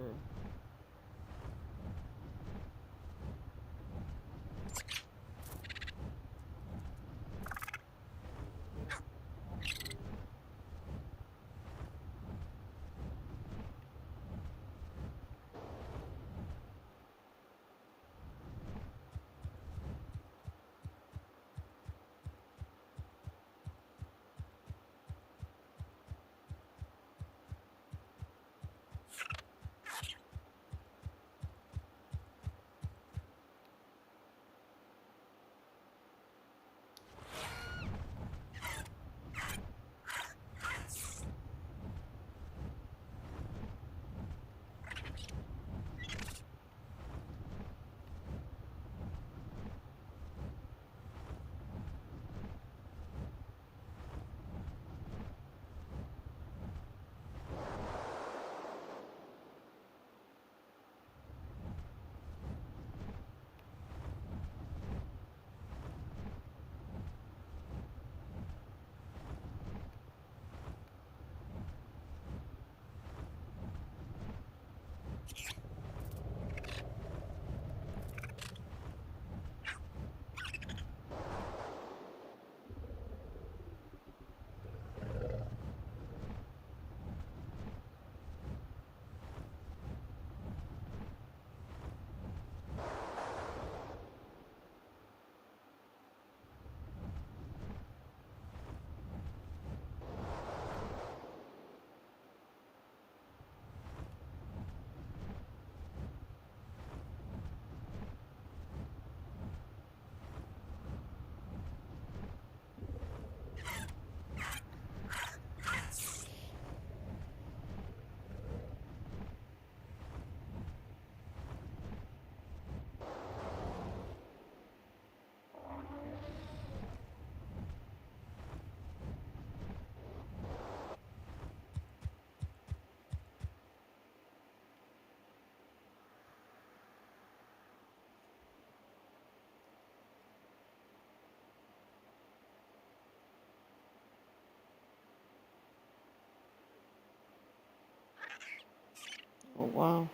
Oh, wow.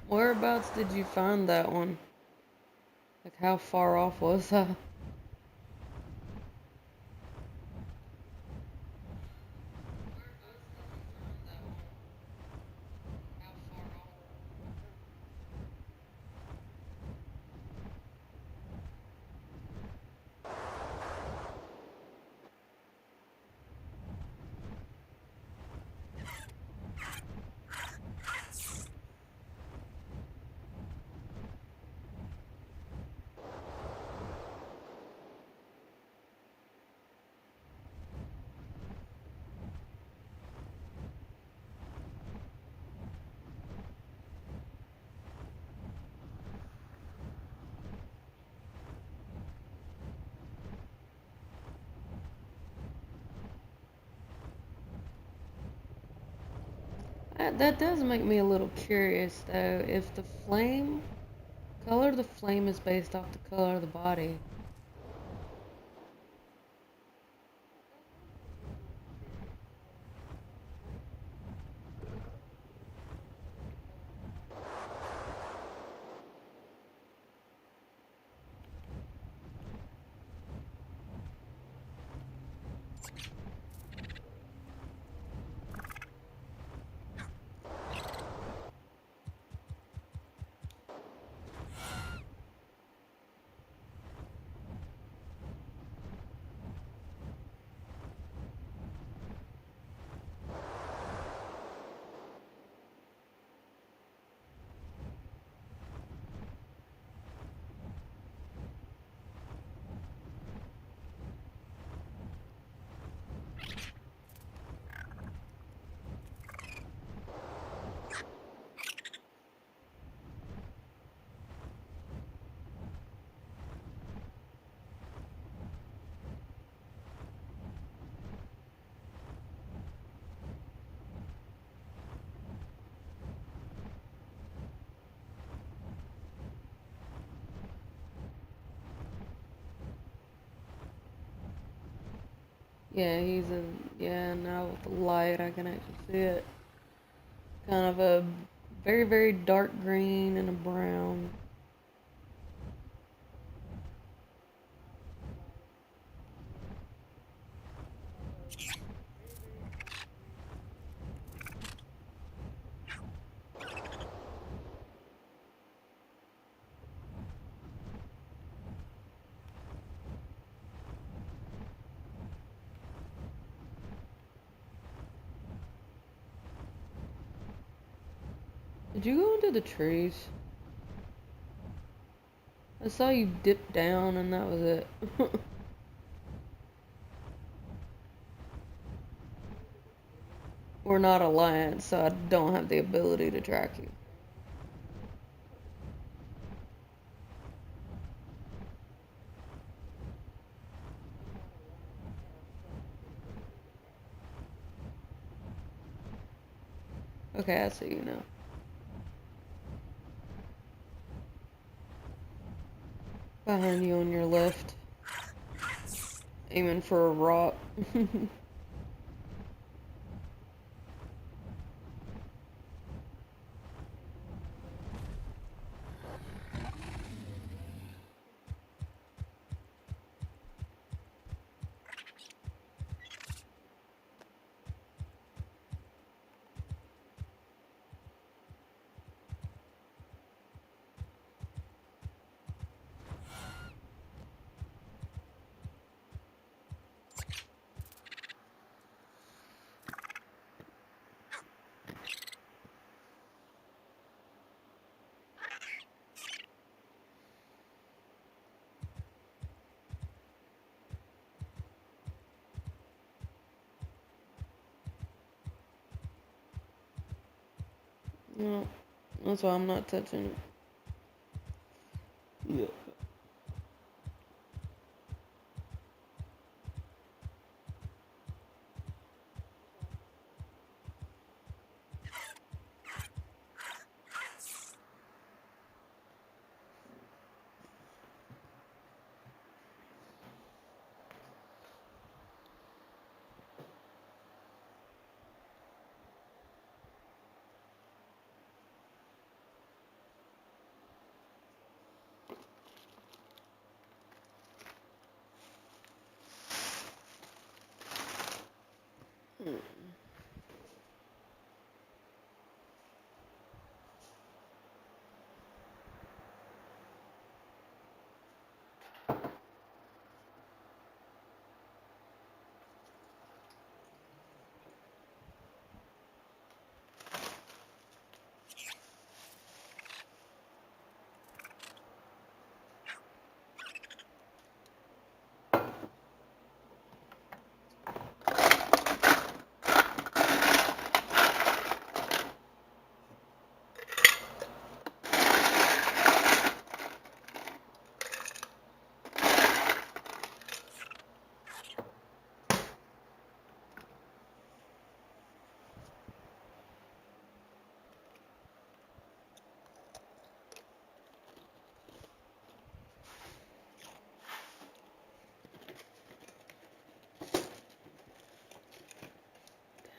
Whereabouts did you find that one? Like, how far off was that? That does make me a little curious, though. If the color of the flame is based off the color of the body. Yeah, yeah, now with the light I can actually see it. Kind of a very, very dark green and a brown. Did you go into the trees? I saw you dip down and that was it. We're not alliance, so I don't have the ability to track you. Okay, I see you now. Behind you on your left. Aiming for a rock. No, that's why I'm not touching it. Yeah.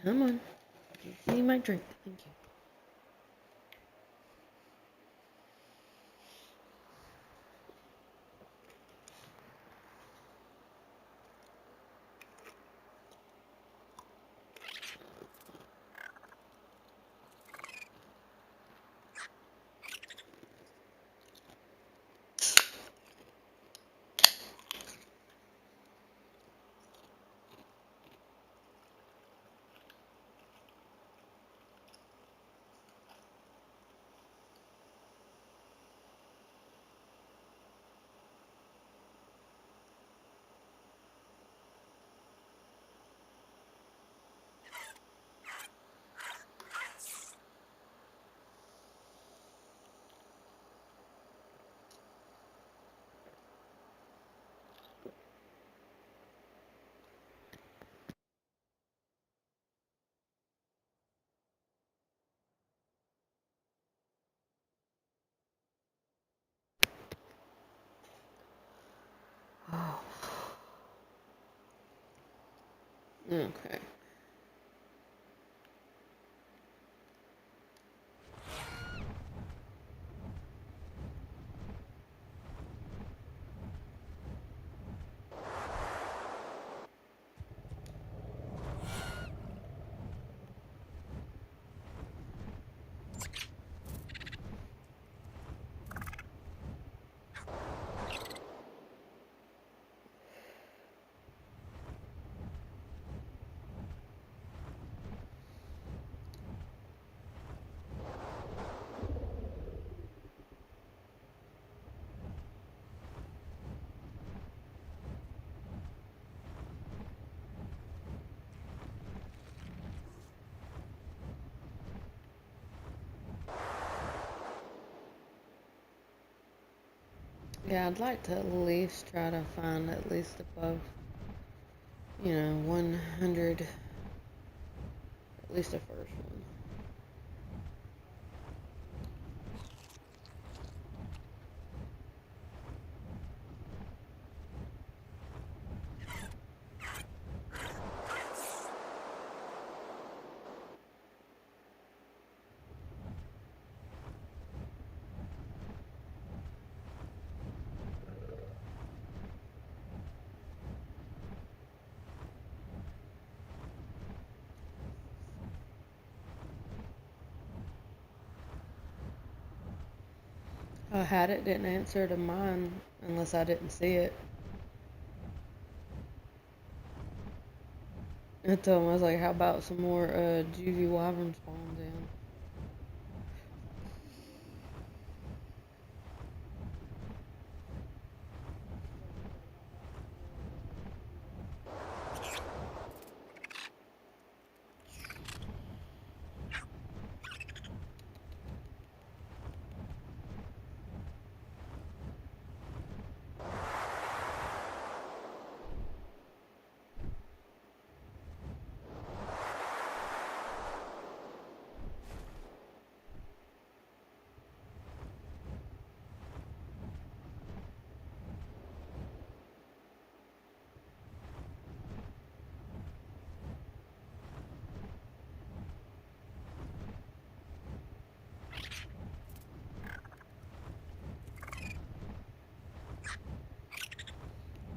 Come on. Give me my drink. Thank you. Oh. Okay. Yeah, I'd like to at least try to find at least above, 100, at least the first one. I had it, didn't answer to mine unless I didn't see it. I told him, I was like, how about some more juvie wyvern spawns in?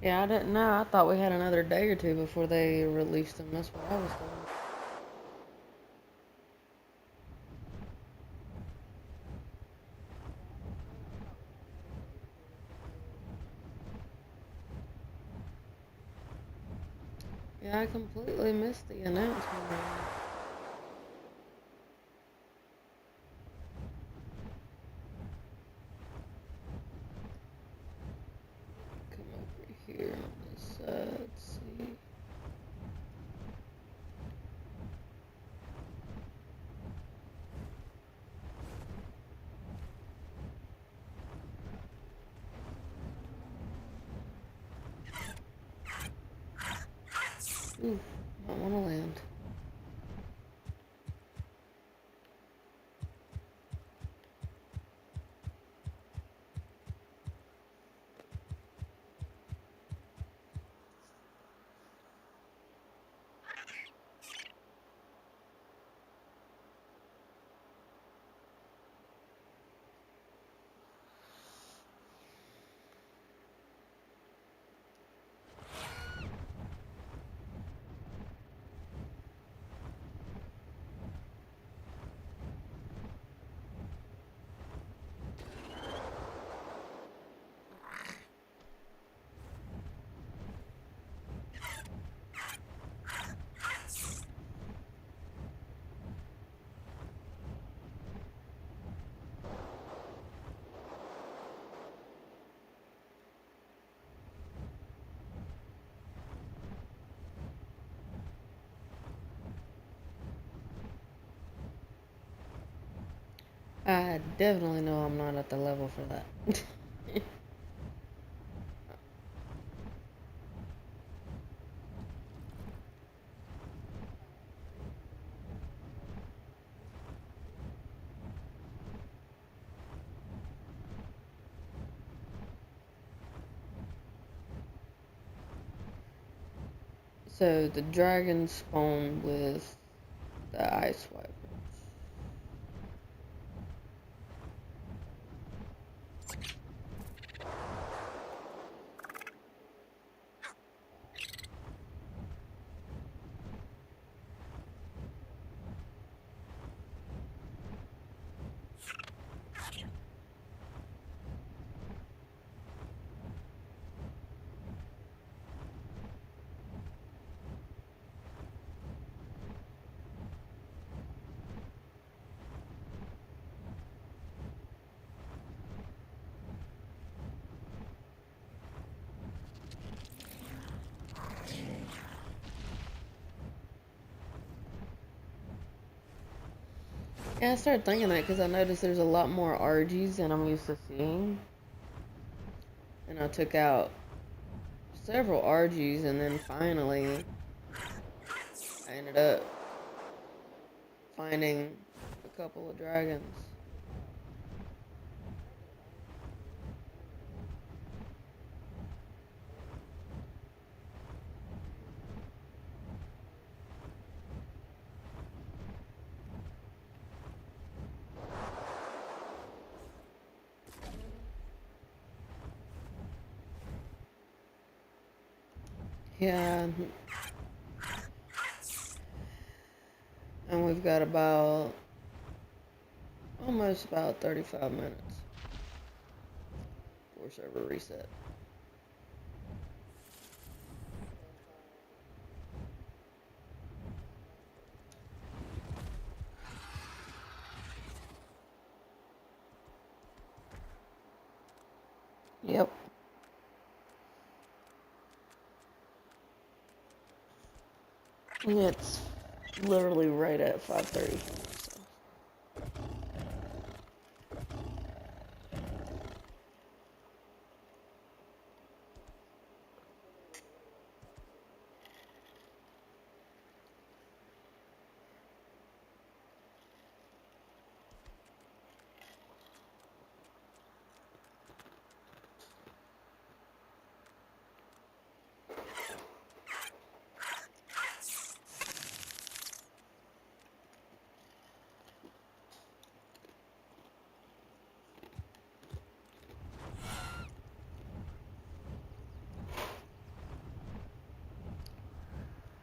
Yeah, I didn't know. I thought we had another day or two before they released them. That's what I was told. Yeah, I completely missed the announcement. Come over here on this side, let's see. Ooh, I want to land. I definitely know I'm not at the level for that. So the dragons spawn with the ice wyvern. Yeah, I started thinking that because I noticed there's a lot more RGs than I'm used to seeing. And I took out several RGs, and then finally I ended up finding a couple of dragons. Yeah, and we've got about almost about 35 minutes for server reset. Yep. And it's literally right at 5:30. So.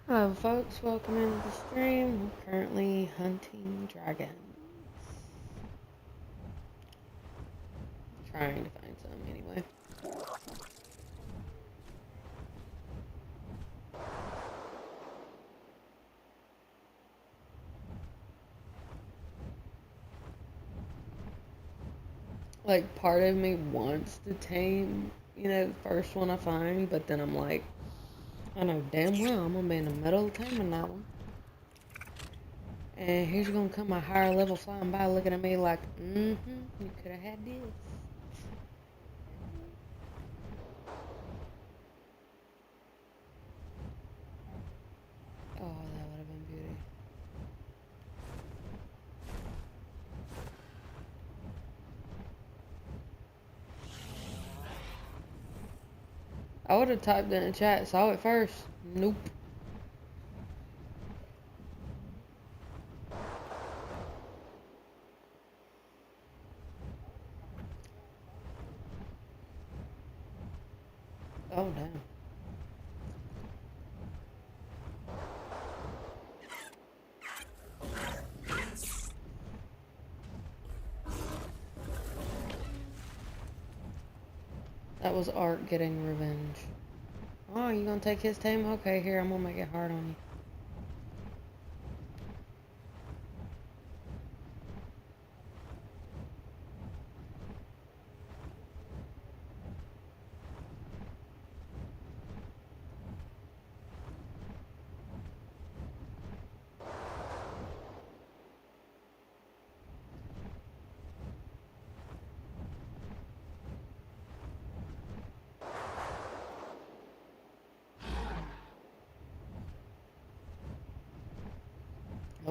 Hello folks, welcome into the stream. We're currently hunting dragons. Trying to find some anyway. Like, part of me wants to tame, the first one I find, but then I'm like, I know damn well I'm gonna be in the middle of taming that one. And here's gonna come a higher level flying by looking at me like, you could have had this. Oh, that would have been beauty. I would have typed in the chat, saw it first. Nope. Oh, damn. That was Art getting revenge. Oh, you gonna take his tame? Okay, here, I'm gonna make it hard on you.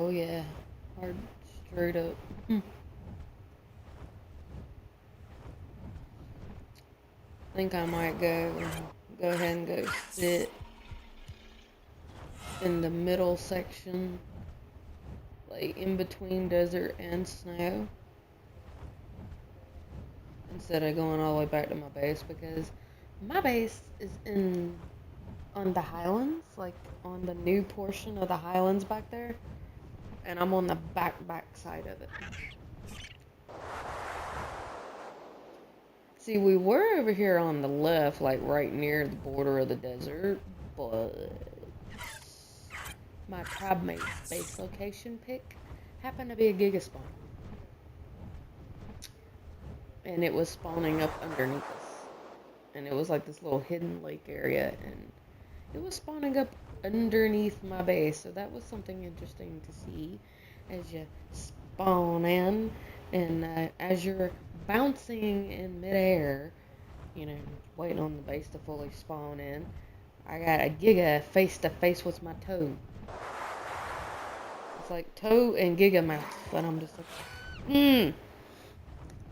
Oh yeah, hard straight up. I think I might go ahead and go sit in the middle section, like in between desert and snow, instead of going all the way back to my base, because my base is on the highlands, like on the new portion of the highlands back there, and I'm on the back side of it. See, we were over here on the left, like right near the border of the desert, but my tribe mate's base location pick happened to be a giga spawn. And it was spawning up underneath us. And it was like this little hidden lake area, and it was spawning up underneath my base, so that was something interesting to see as you spawn in, and as you're bouncing in midair, you know, waiting on the base to fully spawn in. I got a giga face to face with my toe. It's like toe and giga mouth, and I'm just like,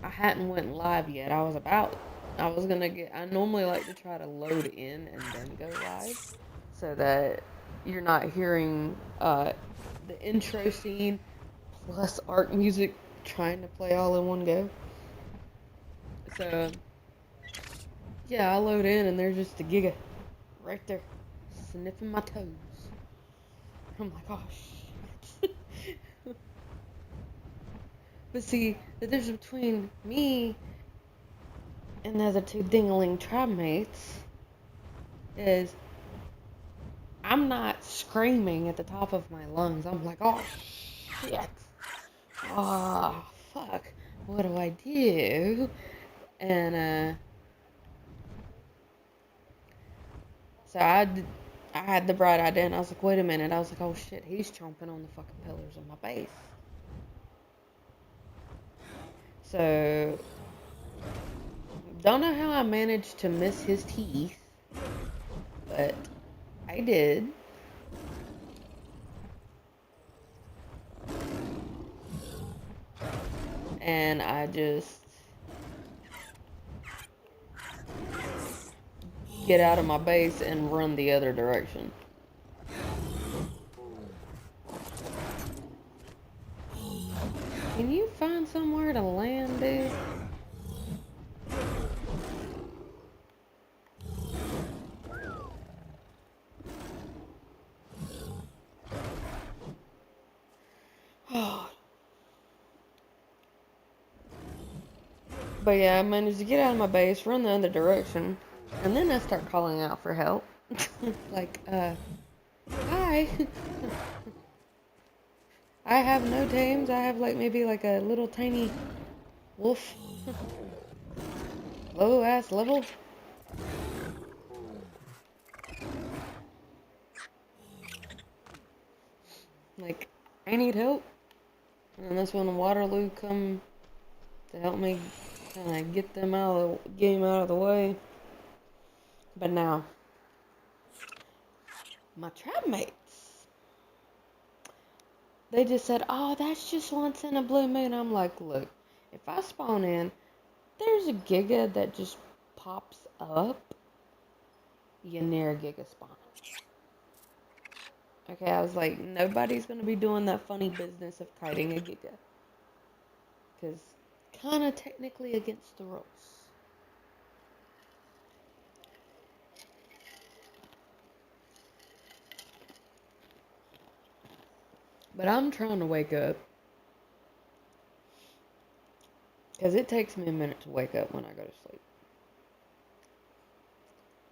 I hadn't went live yet. I was gonna I normally like to try to load in and then go live, so that you're not hearing the intro scene plus art music trying to play all in one go. So yeah, I load in and there's just a giga right there, sniffing my toes. I'm like, oh shit. But see, the difference between me and the other two dingling tribe mates is I'm not screaming at the top of my lungs. I'm like, oh shit. Oh fuck. What do I do? And so I had the bright idea, and I was like, wait a minute. I was like, oh shit, he's chomping on the fucking pillars of my base. So don't know how I managed to miss his teeth, but I did. And I just get out of my base and run the other direction. Can you find somewhere to land, dude? But yeah, I managed to get out of my base, run the other direction, and then I start calling out for help. Like, hi. I have no tames. I have like maybe like a little tiny wolf. Low ass level. Like, I need help. And that's when Waterloo come to help me kind of get them out of the game out of the way. But now, my tribe mates, they just said, oh, that's just once in a blue moon. I'm like, look, if I spawn in, there's a giga that just pops up, you're near a giga spawn. Okay, I was like, nobody's going to be doing that funny business of kiting a giga. Because kind of technically against the rules. But I'm trying to wake up. Because it takes me a minute to wake up when I go to sleep.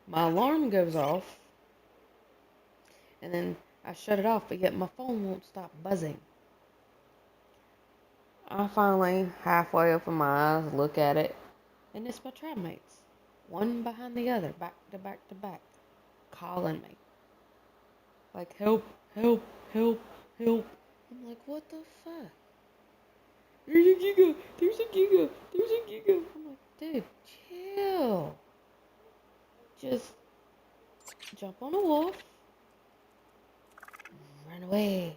My alarm goes off. And then I shut it off, but yet my phone won't stop buzzing. I finally halfway open my eyes, look at it, and it's my tribe mates. One behind the other, back to back to back, calling me. Like, help, help, help, help. I'm like, what the fuck? There's a giga, there's a giga, there's a giga. I'm like, dude, chill. Just jump on a wolf, run away.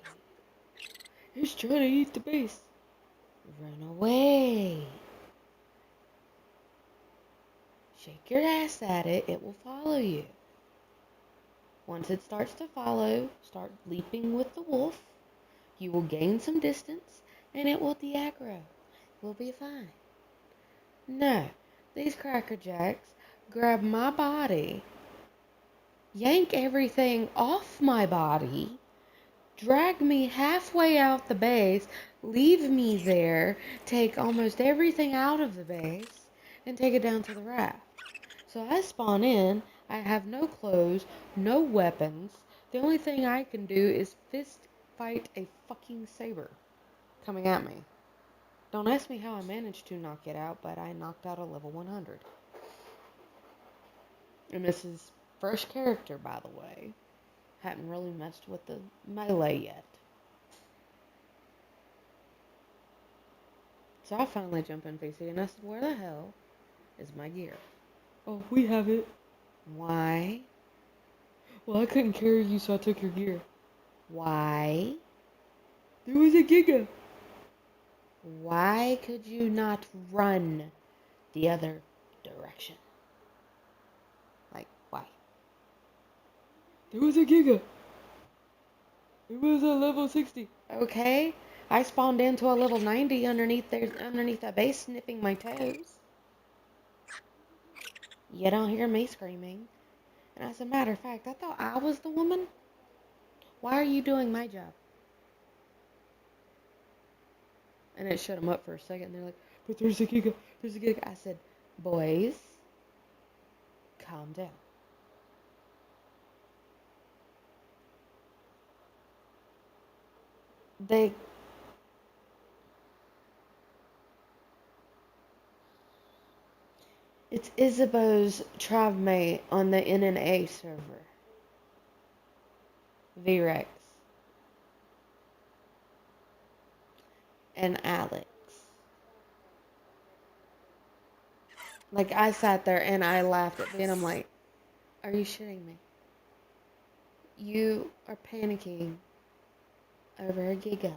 trying to eat the base. Run away. Shake your ass at it. It will follow you. Once it starts to follow, start leaping with the wolf. You will gain some distance, and it will de-aggro. We'll be fine. No, these Cracker Jacks grab my body, yank everything off my body, drag me halfway out the base, leave me there, take almost everything out of the base, and take it down to the raft. So I spawn in, I have no clothes, no weapons. The only thing I can do is fist fight a fucking saber coming at me. Don't ask me how I managed to knock it out, but I knocked out a level 100. And this is first character, by the way. Hadn't really messed with the melee yet. So I finally jump in PC and I said, where the hell is my gear? Oh, we have it. Why? Well, I couldn't carry you, so I took your gear. Why? There was a Giga. Why could you not run the other direction? Like, why? There was a Giga. It was a level 60. Okay. I spawned into a level 90 underneath that base snipping my toes. You don't hear me screaming. And as a matter of fact, I thought I was the woman. Why are you doing my job? And it shut them up for a second. And they're like, but there's a Giga. There's a Giga. I said, boys, calm down. It's Isabeau's tribe mate on the NNA server. V-Rex. And Alex. Like, I sat there and I laughed at me and I'm like, are you shitting me? You are panicking over a Giga.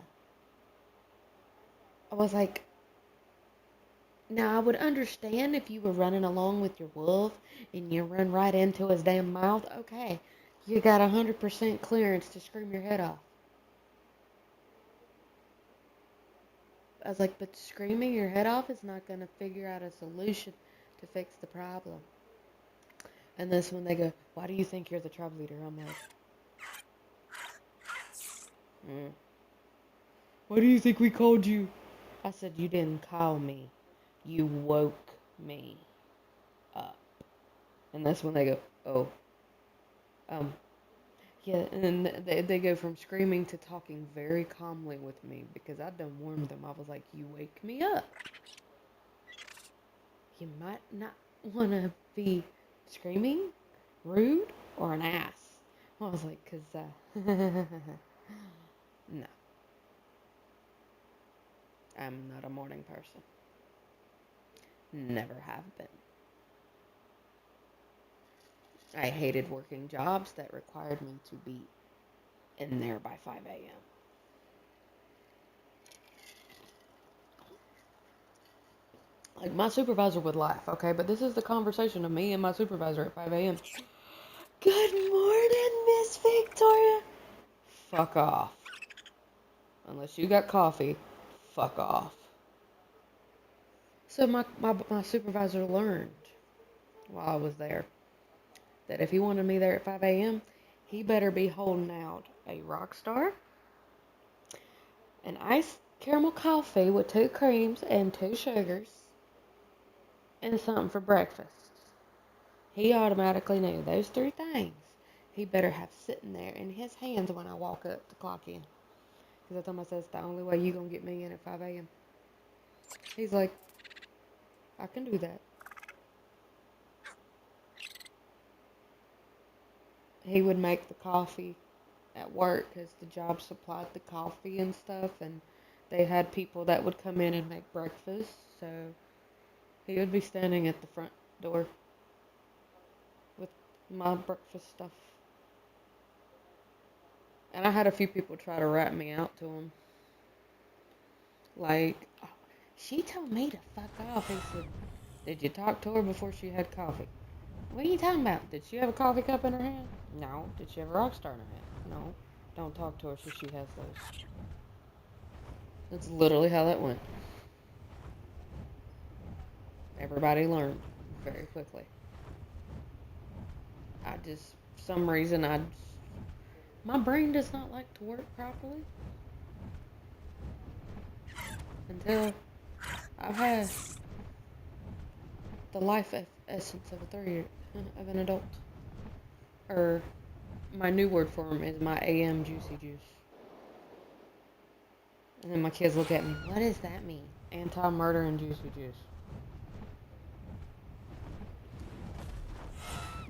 I was like, now I would understand if you were running along with your wolf and you run right into his damn mouth. Okay, you got 100% clearance to scream your head off. I was like, but screaming your head off is not going to figure out a solution to fix the problem. And this when they go, why do you think you're the tribe leader? I'm like, why do you think we called you? I said, you didn't call me. You woke me up. And that's when they go, oh. Yeah, and then they go from screaming to talking very calmly with me because I done warned them. I was like, you wake me up. You might not want to be screaming, rude, or an ass. I was like, because, no. I'm not a morning person. Never have been. I hated working jobs that required me to be in there by 5 a.m. Like, my supervisor would laugh, okay? But this is the conversation of me and my supervisor at 5 a.m. Good morning, Miss Victoria. Fuck off. Unless you got coffee, fuck off. So my supervisor learned while I was there that if he wanted me there at 5 a.m., he better be holding out a Rockstar, an iced caramel coffee with 2 creams and 2 sugars, and something for breakfast. He automatically knew those 3 things he better have sitting there in his hands when I walk up to clock in. Because I told him, I said, it's the only way you gonna get me in at 5 a.m. He's like, I can do that. He would make the coffee at work because the job supplied the coffee and stuff, and they had people that would come in and make breakfast, so he would be standing at the front door with my breakfast stuff. And I had a few people try to rat me out to him. Like, she told me to fuck off. He said, did you talk to her before she had coffee? What are you talking about? Did she have a coffee cup in her hand? No. Did she have a rock star in her hand? No. Don't talk to her so she has those. That's literally how that went. Everybody learned very quickly. I just, for some reason, my brain does not like to work properly until I've had the life essence of of an adult. Or my new word for them is my AM juicy juice. And then my kids look at me, what does that mean? Anti-murder and juicy juice.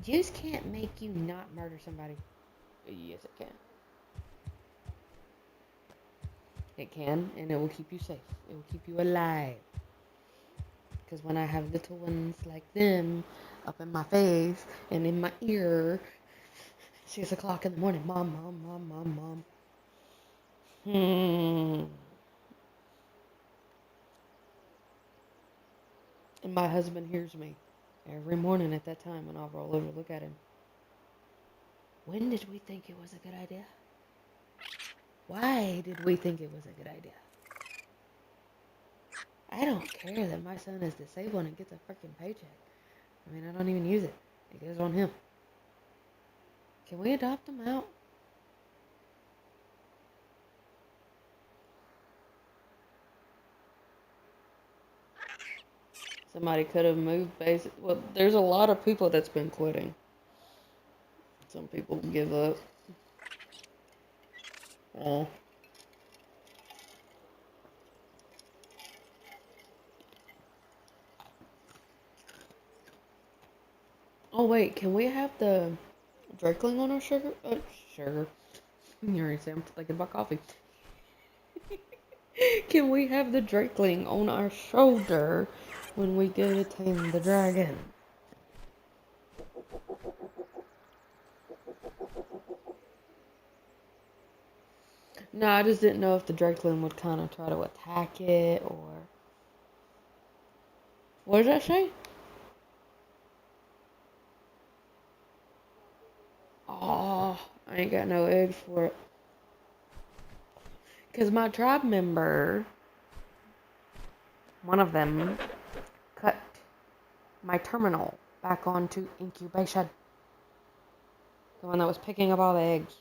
Juice can't make you not murder somebody. Yes, it can. It can, and it will keep you safe. It will keep you alive. Because when I have little ones like them up in my face and in my ear, 6 o'clock in the morning, mom, mom, mom, mom, mom. And my husband hears me every morning at that time, and I'll roll over to look at him. When did we think it was a good idea? Why did we think it was a good idea? I don't care that my son is disabled and gets a freaking paycheck. I mean, I don't even use it. It goes on him. Can we adopt him out? Somebody could have moved basic. Well, there's a lot of people that's been quitting. Some people give up. Oh. Oh wait, can we have the Drakeling on our sugar? Sugar. You already said I'm thinking about coffee. Can we have the Drakeling on our shoulder when we go to tame the dragon? No, I just didn't know if the Drakeling would kind of try to attack it or. What did that say? Oh, I ain't got no eggs for it. Because my tribe member, one of them, cut my terminal back onto incubation. The one that was picking up all the eggs.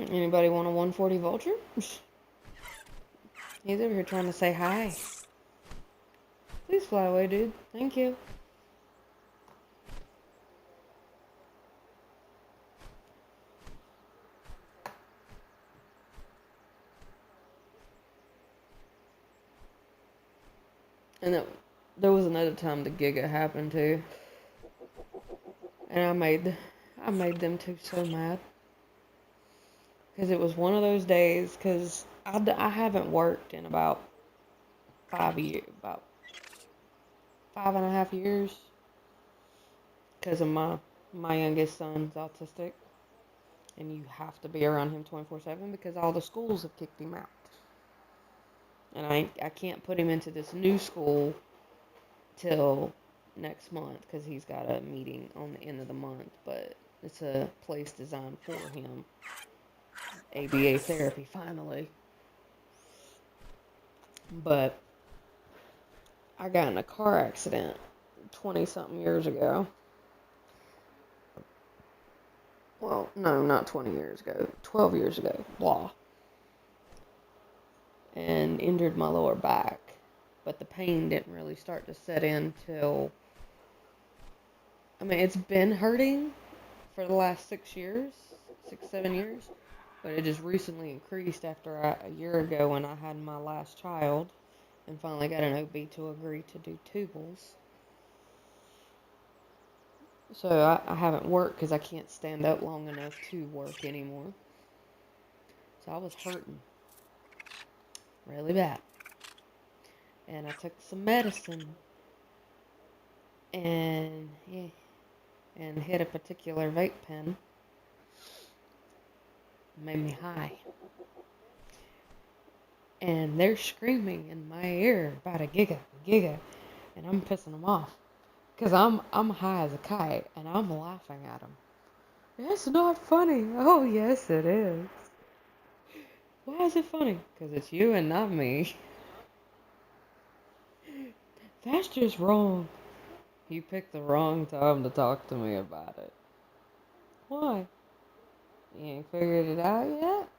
Anybody want a 140 vulture? He's over here trying to say hi. Please fly away, dude. Thank you. And there was another time the Giga happened too. And I made them two so mad. Because it was one of those days, because I haven't worked in about 5 years, about 5.5 years. Because of my youngest son's autistic. And you have to be around him 24/7 because all the schools have kicked him out. And I can't put him into this new school till next month because he's got a meeting on the end of the month. But it's a place designed for him. ABA therapy, finally. But I got in a car accident 20-something years ago. Well, no, not 20 years ago. 12 years ago. Blah. And injured my lower back. But the pain didn't really start to set in till... I mean, it's been hurting for the last 6 years. 6, 7 years. But it just recently increased after a year ago when I had my last child. And finally got an OB to agree to do tubals. So I haven't worked because I can't stand up long enough to work anymore. So I was hurting. really bad. And I took some medicine and yeah, and hit a particular vape pen. Made me high. And they're screaming in my ear about a giga, and I'm pissing them off. Because I'm high as a kite, and I'm laughing at them. It's not funny. Oh, yes, it is. Why is it funny? Because it's you and not me. That's just wrong. You picked the wrong time to talk to me about it. Why? You ain't figured it out yet?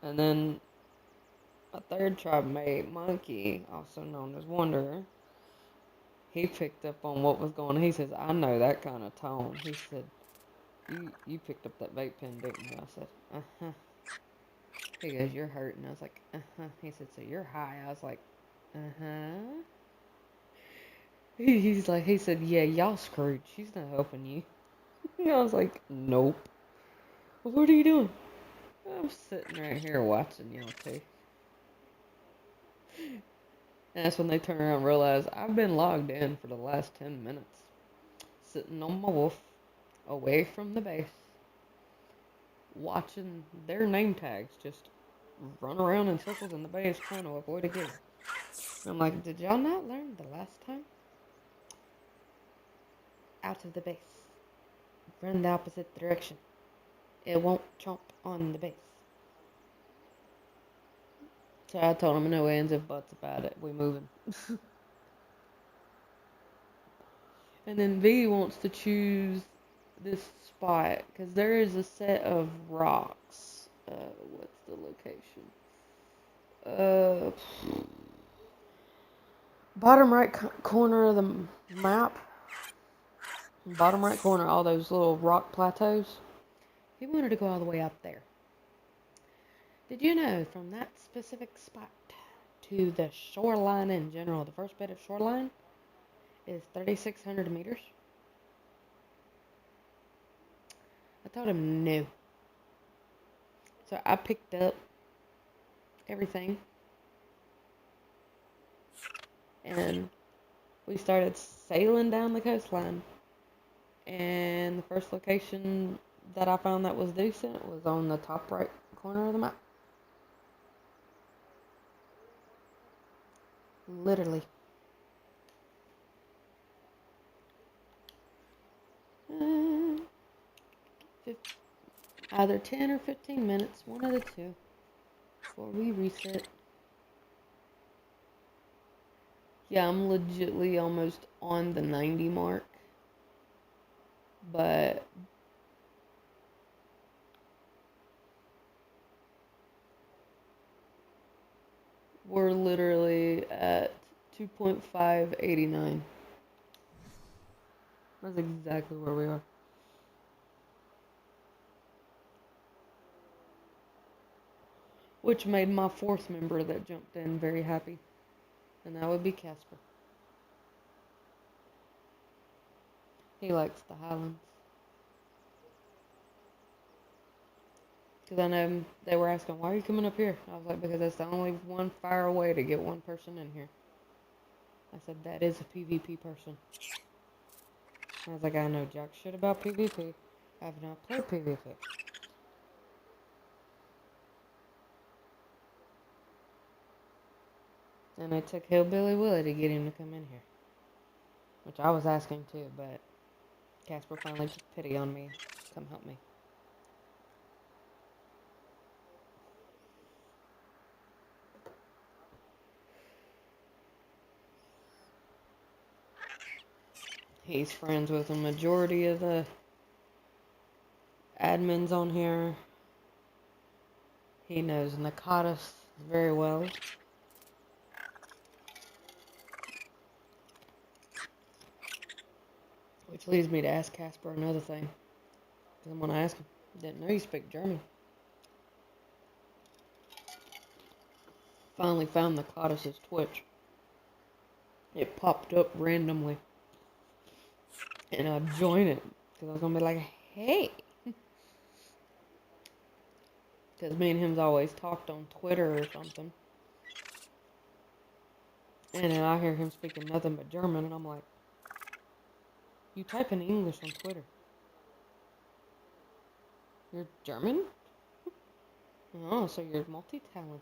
And then a third tribe mate, Monkey, also known as Wanderer, he picked up on what was going on. He says, I know that kind of tone. He said, you picked up that vape pen, didn't you? I said, uh-huh. He goes, you're hurting. I was like, uh-huh. He said, so you're high. I was like, uh-huh. He said, yeah, y'all screwed. She's not helping you. I was like, nope. Well, what are you doing? I'm sitting right here watching y'all two. And that's when they turn around and realize I've been logged in for the last 10 minutes. Sitting on my wolf, away from the base, watching their name tags just run around in circles in the base trying to avoid a gig. I'm like, did y'all not learn the last time? Out of the base. Run the opposite direction. It won't chomp on the base. So I told him no ands if buts about it. We moving. And then V wants to choose this spot because there is a set of rocks. What's the location? Bottom right corner of the map. Bottom right corner, all those little rock plateaus. He wanted to go all the way up there. Did you know from that specific spot to the shoreline in general, the first bit of shoreline is 3,600 meters? I told him no. So I picked up everything and we started sailing down the coastline. And the first location that I found that was decent was on the top right corner of the map. Literally. Either 10 or 15 minutes, one of the two, before we reset. Yeah, I'm legitly almost on the 90 mark. But we're literally at 2.589. That's exactly where we are. Which made my fourth member that jumped in very happy. And that would be Casper. He likes the Highlands. Because I know they were asking, why are you coming up here? I was like, because that's the only one fire way to get one person in here. I said, that is a PvP person. I was like, I know jack shit about PvP. I have not played PvP. And it took Hillbilly Willie to get him to come in here. Which I was asking too, but Casper finally took pity on me. Come help me. He's friends with a majority of the admins on here. He knows Nakatis very well. Which leads me to ask Casper another thing. Because I'm going to ask him. Didn't know you speak German. Finally found Nakatis' Twitch. It popped up randomly. And I joined it. Because I was going to be like, hey. Because me and him's always talked on Twitter or something. And then I hear him speaking nothing but German, and I'm like, you type in English on Twitter. You're German? Oh, so you're multi-talented.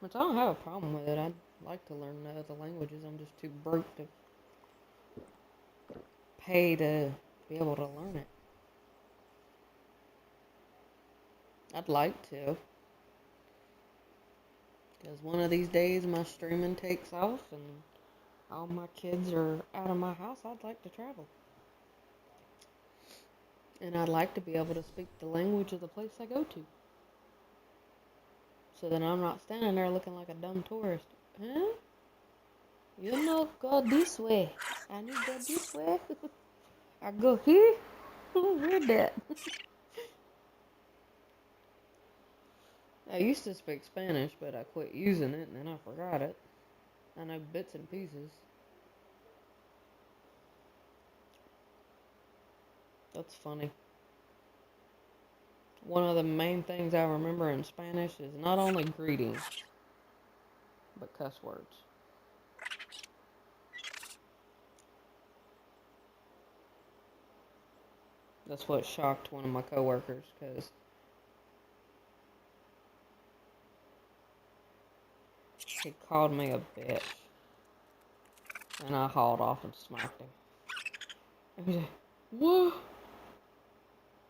Which I don't have a problem with it. I'd like to learn the other languages. I'm just too broke to pay to be able to learn it. I'd like to. Because one of these days my streaming takes off and all my kids are out of my house, I'd like to travel. And I'd like to be able to speak the language of the place I go to. So that I'm not standing there looking like a dumb tourist. Huh? You know, go this way. I need to go this way. I go here. Where'd that? I used to speak Spanish, but I quit using it and then I forgot it. I know bits and pieces. That's funny. One of the main things I remember in Spanish is not only greetings, but cuss words. That's what shocked one of my coworkers, because he called me a bitch, and I hauled off and smacked him. And he's like, what?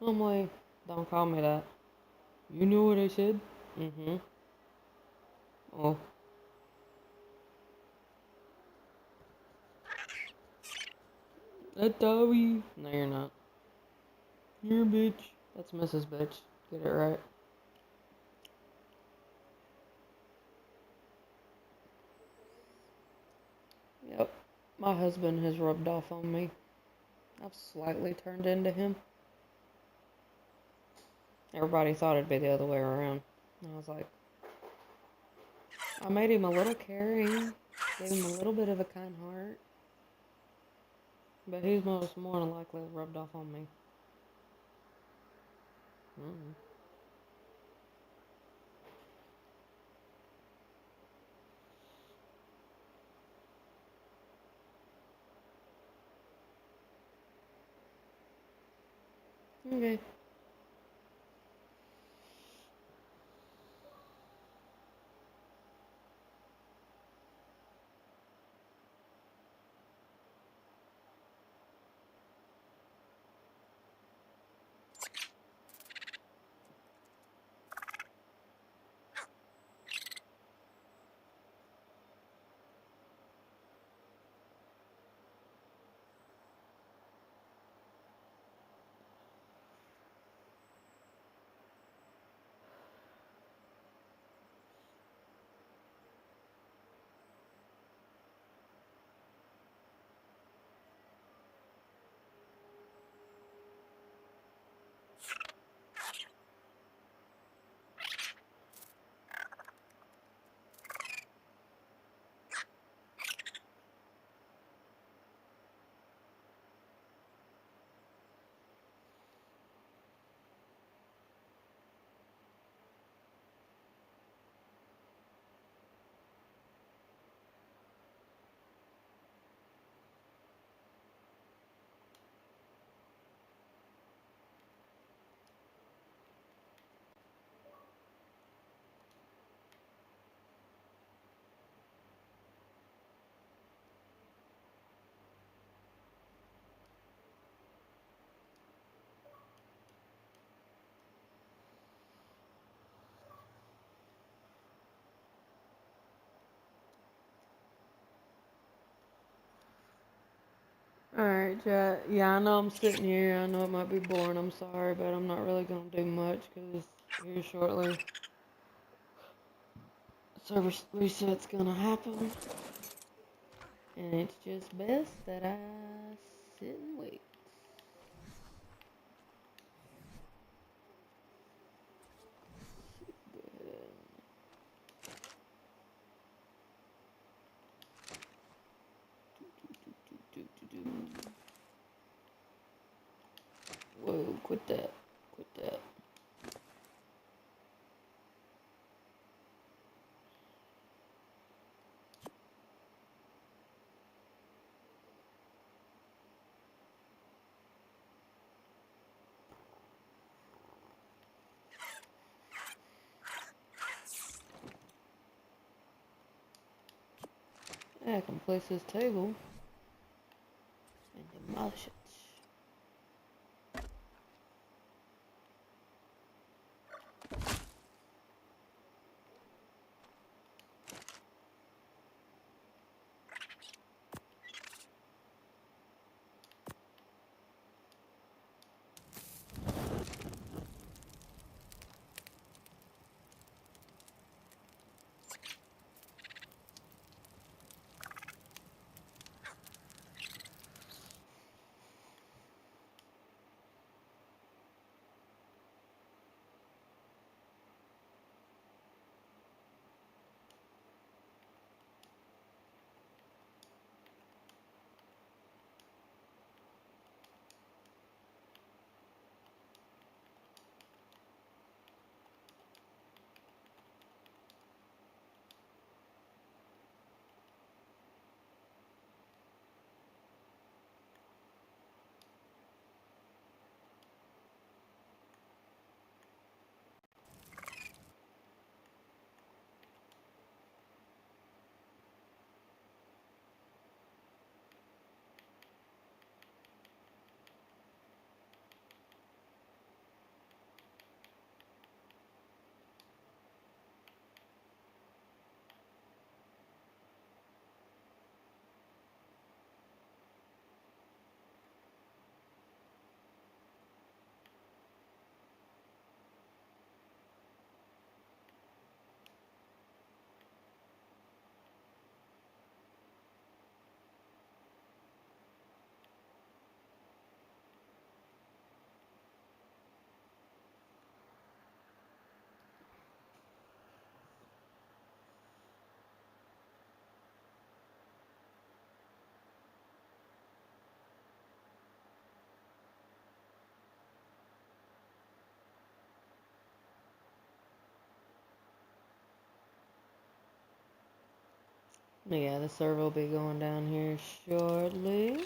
I'm like, don't call me that. You know what I said? Mm-hmm. Oh. That's Dobby. No, you're not. You're a bitch. That's Mrs. Bitch. Get it right. Yep. My husband has rubbed off on me. I've slightly turned into him. Everybody thought it'd be the other way around. And I was like, I made him a little caring, gave him a little bit of a kind heart, but he's most more than likely rubbed off on me. Mm-hmm. Okay. Alright, chat. Yeah, I know I'm sitting here. I know it might be boring. I'm sorry, but I'm not really going to do much because here shortly, service reset's going to happen. And it's just best that I sit and wait. Go ahead and... Whoa, quit that. Quit that. I can place this table and demolish it. Yeah, the server will be going down here shortly.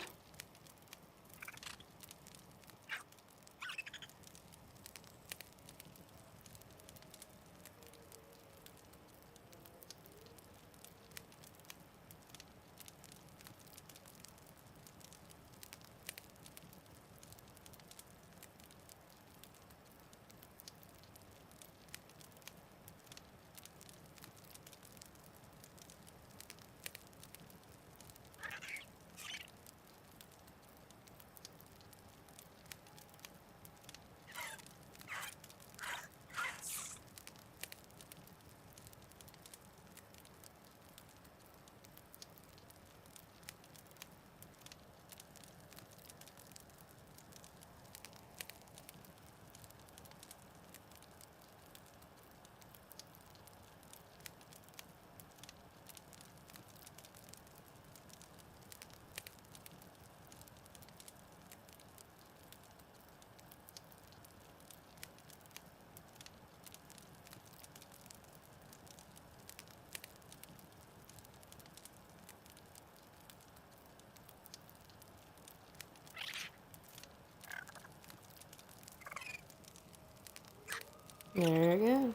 There it goes.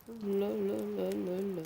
La, la, la, la, la.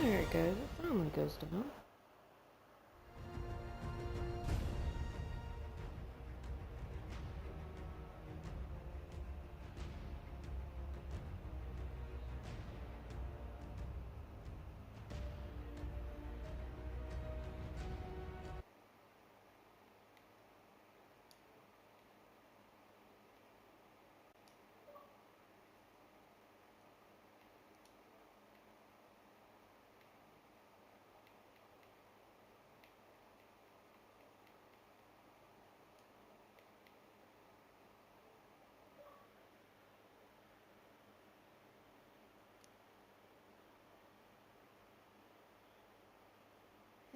There it goes. It finally goes down.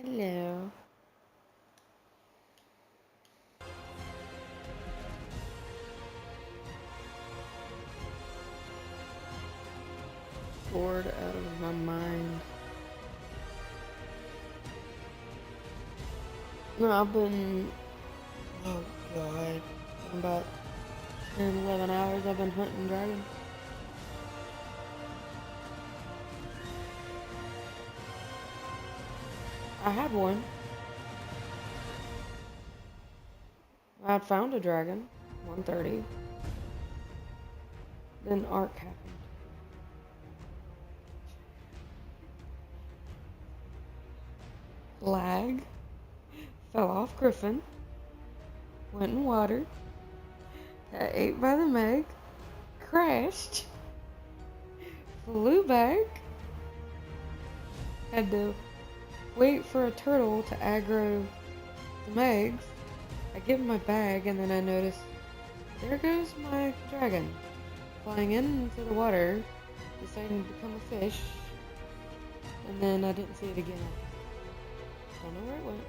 Hello. Bored out of my mind. No, I've been, oh god, about 10, 11 hours I've been hunting dragons. I had one. I found a dragon, 130. Then arc happened. Lag. Fell off Griffin. Went in water. Got ate by the Meg. Crashed. Flew back. Had to wait for a turtle to aggro the Megs. I give him my bag and then I notice there goes my dragon. Flying into the water, deciding to become a fish. And then I didn't see it again. Don't know where it went.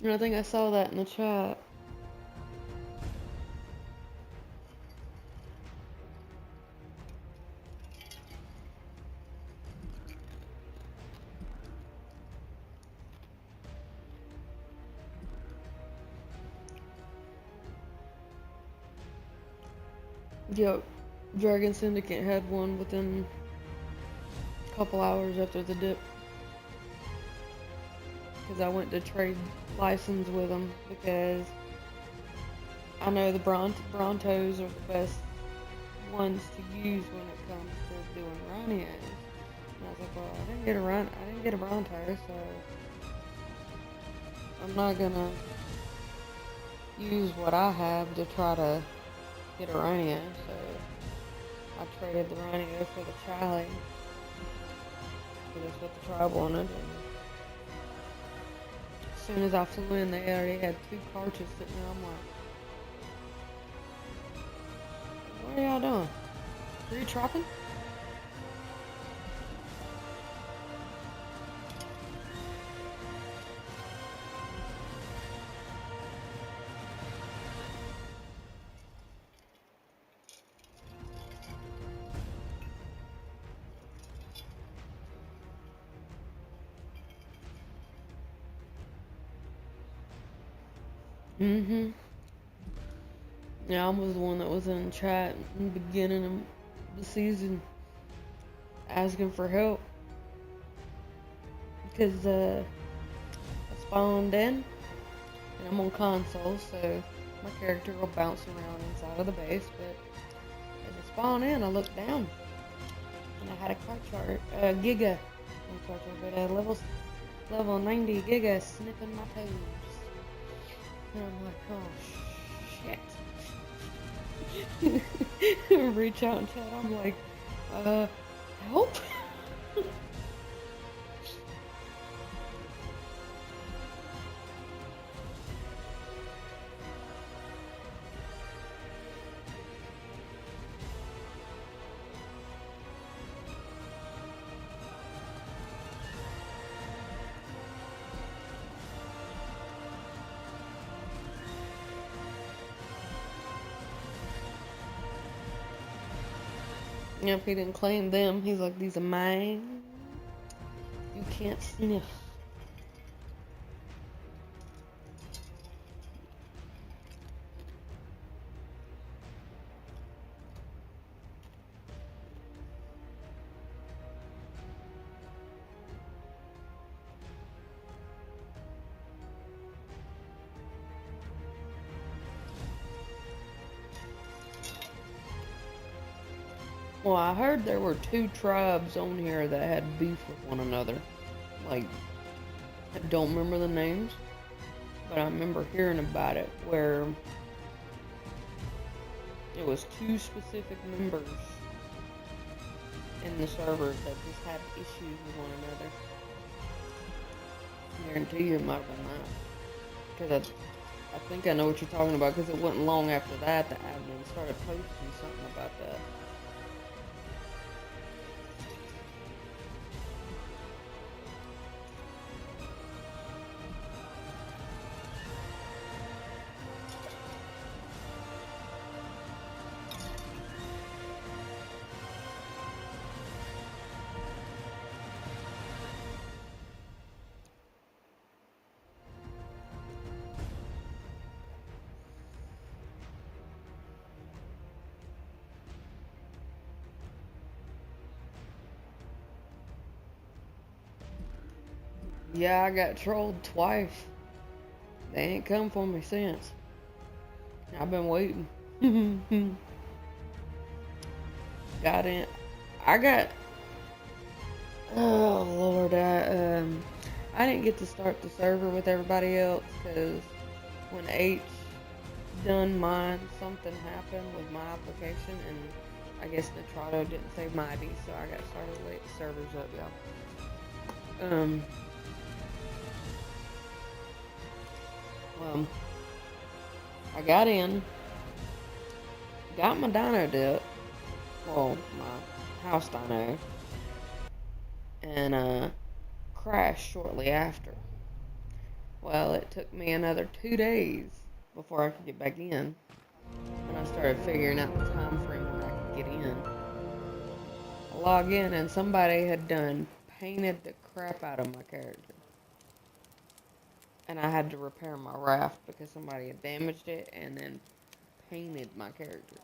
And I think I saw that in the chat. Yep, Dragon Syndicate had one within a couple hours after the dip. Because I went to trade license with them because I know the Brontos are the best ones to use when it comes to doing Rhonios. And I was like, well, I didn't get a Bronto, so I'm not gonna use what I have to try to get a Rhino. So I traded the Rhino for the Charlie. Because that's what the tribe wanted. And as soon as I flew in, they already had 2 cartridges sitting there. I'm like, what are y'all doing? Are you trapping? Mm-hmm. Yeah, I was the one that was in chat in the beginning of the season asking for help. Because I spawned in and I'm on console, so my character will bounce around inside of the base, but as I spawn in, I look down and I had a card chart, Giga, not card chart, but a level 90 Giga sniffing my toes. And I'm like, oh shit. Reach out and chat, I'm like, help? Yep, he didn't claim them. He's like, these are mine. You can't sniff. Well, I heard there were two tribes on here that had beef with one another. Like, I don't remember the names, but I remember hearing about it where it was two specific members in the servers that just had issues with one another. I guarantee you it might have been that. Because I think I know what you're talking about, because it wasn't long after that the admin started posting something about that. Yeah, I got trolled twice. They ain't come for me since. I've been waiting. Got in. I got. Oh Lord, I didn't get to start the server with everybody else because when H done mine, something happened with my application, and I guess Nitrado didn't save my ID, so I got started late. The server's up, y'all. Well, I got in, got my dino dip, well, my house dino, and crashed shortly after. Well, it took me another 2 days before I could get back in, and I started figuring out the time frame when I could get in. I log in, and somebody had done painted the crap out of my character. And I had to repair my raft because somebody had damaged it and then painted my character.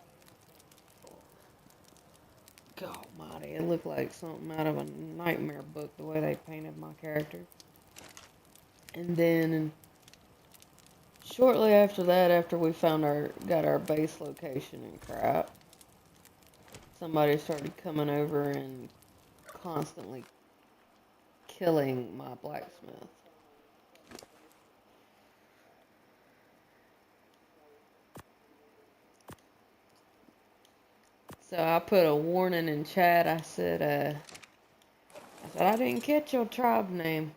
God almighty, it looked like something out of a nightmare book the way they painted my character. And then shortly after that, after we got our base location and crap, somebody started coming over and constantly killing my blacksmith. So I put a warning in chat. I said I didn't catch your tribe name.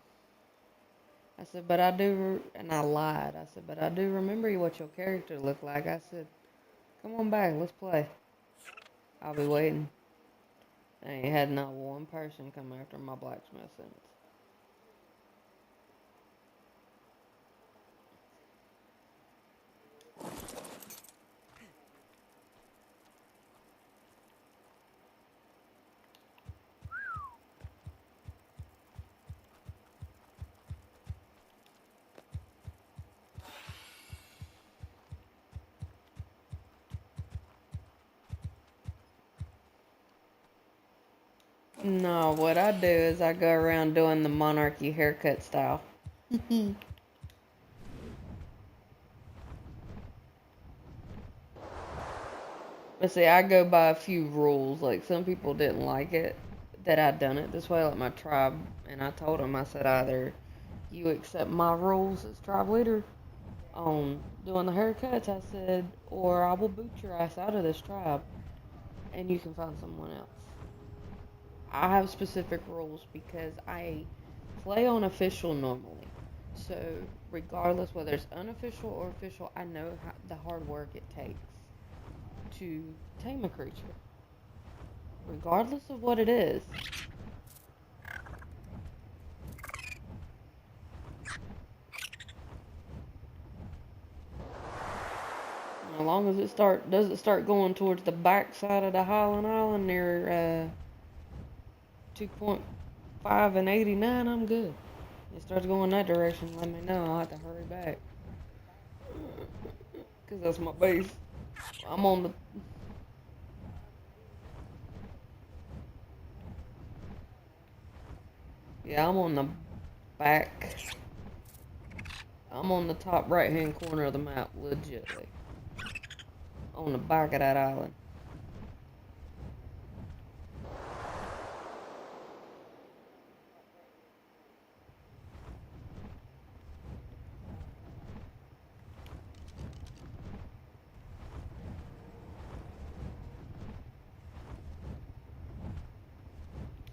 I said, but I do, and I lied. I said, but I do remember what your character looked like. I said, come on back, let's play. I'll be waiting. I ain't had not one person come after my blacksmith since. No, what I do is I go around doing the monarchy haircut style. But see, I go by a few rules. Like, some people didn't like it that I'd done it this way, like my tribe. And I told them, I said, either you accept my rules as tribe leader on doing the haircuts, I said, or I will boot your ass out of this tribe and you can find someone else. I have specific rules because I play on official normally. So, regardless whether it's unofficial or official, I know the hard work it takes to tame a creature, regardless of what it is. As long as does it start going towards the back side of the Highland Island near 2.5 and 89, I'm good. It starts going that direction, let me know. I'll have to hurry back. Because that's my base. I'm on the... Yeah, I'm on the back. I'm on the top right-hand corner of the map, legitly. On the back of that island.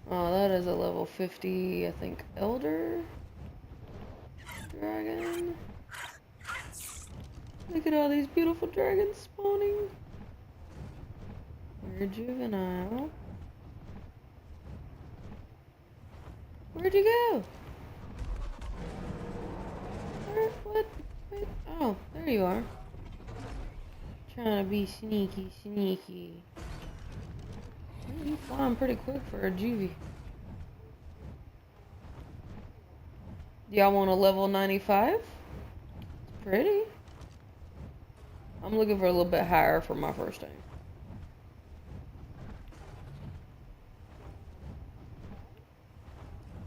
Oh, that is a level 50, I think, Elder Dragon. Look at all these beautiful dragons spawning. You're juvenile. Where'd you go? What? Wait. Oh, there you are. Trying to be sneaky, sneaky. Oh, you flying pretty quick for a juvie. Y'all want a level 95? It's pretty. I'm looking for a little bit higher for my first time.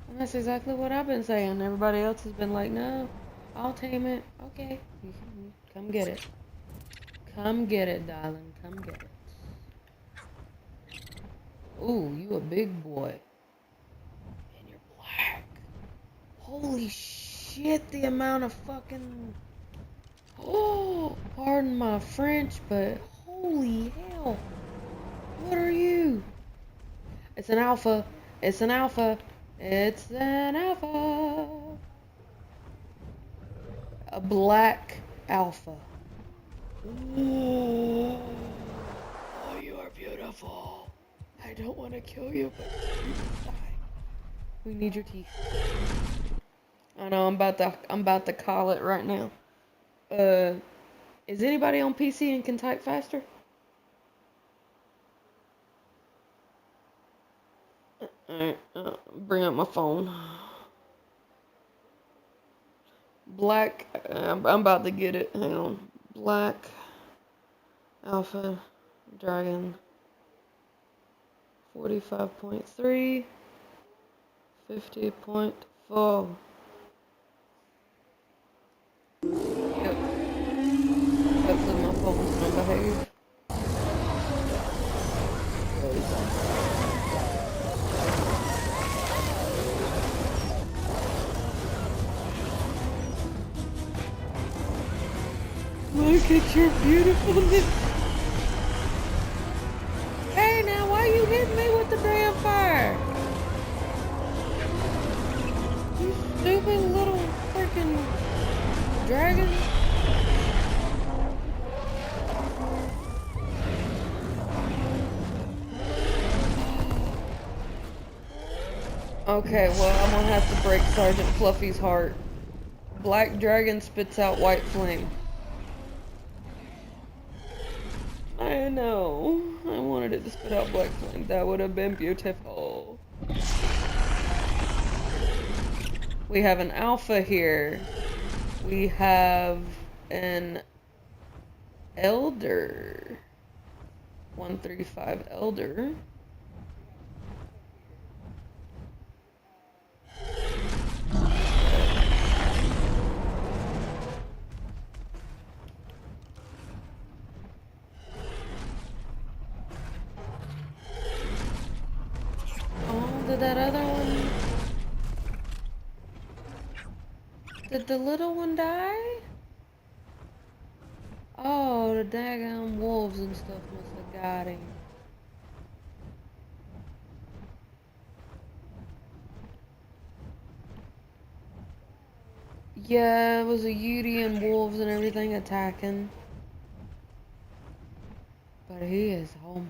And that's exactly what I've been saying. Everybody else has been like, no, I'll tame it. Okay, come get it. Come get it, darling. Come get it. Ooh, you a big boy. And you're black. Holy shit, the amount of fucking... Oh, pardon my French, but holy hell. What are you? It's an alpha. It's an alpha. It's an alpha. A black alpha. Ooh. Oh, you are beautiful. I don't want to kill you, but you must die. We need your teeth. I know, I'm about to call it right now. Is anybody on PC and can type faster? Alright, bring up my phone. Black, I'm about to get it. Hang on. Black Alpha Dragon 45.3 50.4. Yep. Hopefully my phone's gonna behave. Look at your beautifulness. Hey, now why you hitting me with the damn fire? You stupid little freaking dragon. Okay, well, I'm gonna have to break Sergeant Fluffy's heart. Black dragon spits out white flame. I know. I wanted it to spit out black flame. That would have been beautiful. We have an alpha here. We have an elder. 135 elder. Oh, did that other one... Did the little one die? Oh, the daggone wolves and stuff must have got him. Yeah, it was a Yudi and wolves and everything attacking. But he is, oh my god.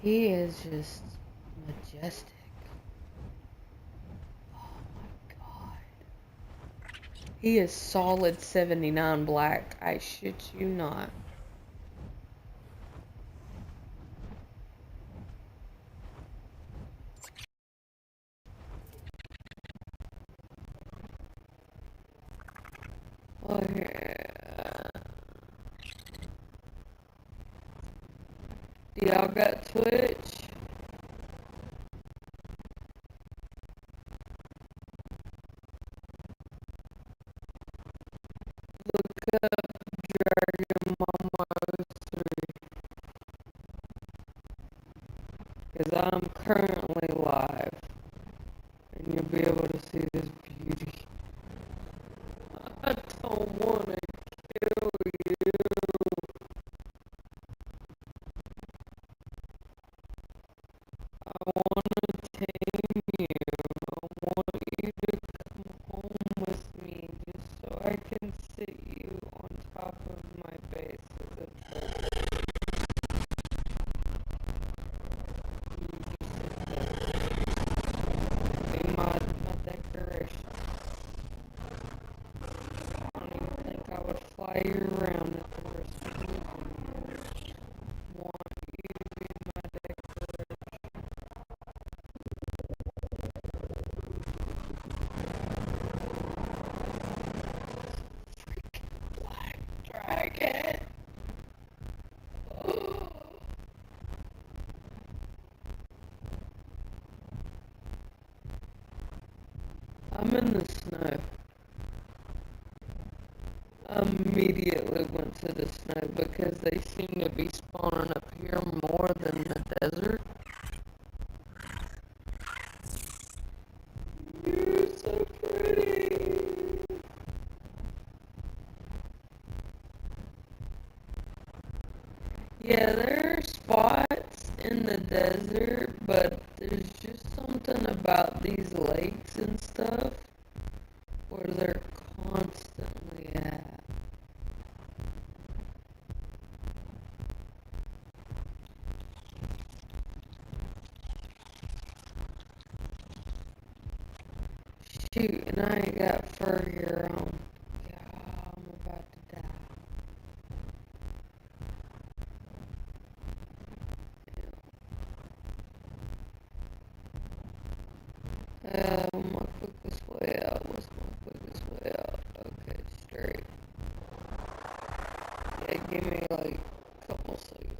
He is just majestic. Oh my He is solid 79 black. I shit you not. Okay. Do y'all got Twitch? Look up Dragon Mama 03. Because I'm currently live. And you'll be able to see this beauty. I don't want to kill you. I want to tame you. I want you to come home with me just so I can sit you on top of my base as a trophy. You just sit there. Be my decoration. I don't even think I would fly you around if there was something want you to be my decoration. Black dragon. I'm in the snow. I immediately went to the snow because they seem to be spawning up here more than the desert. You're so pretty. Yeah, there are spots in the desert, but there's just something about these lakes and stuff where they're constantly at. Shoot, and I ain't got fur here on. Yeah, I'm about to die. My quickest way out. What's my quickest way out? Okay, straight. Yeah, give me like a couple seconds.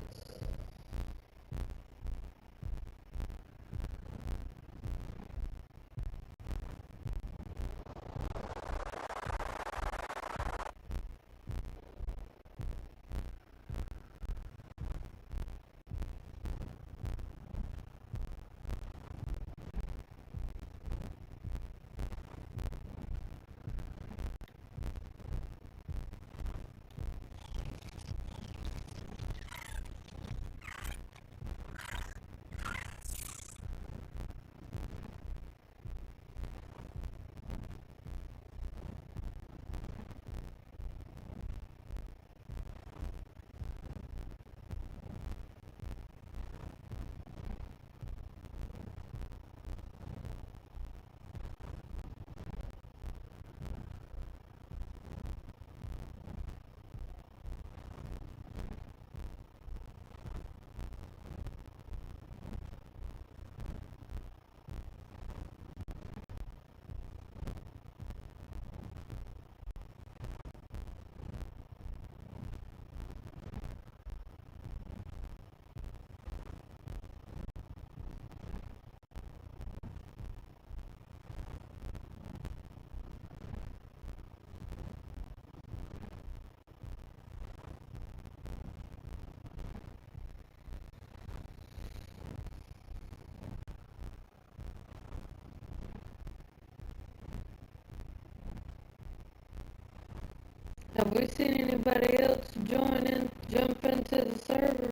Have we seen anybody else join in, jump into the server?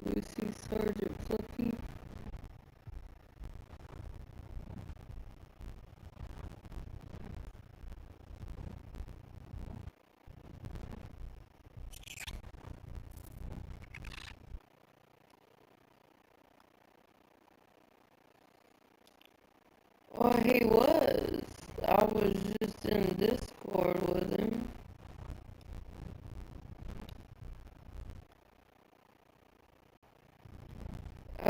Do we see Sergeant Flippy? Well, he was. I was just in Discord.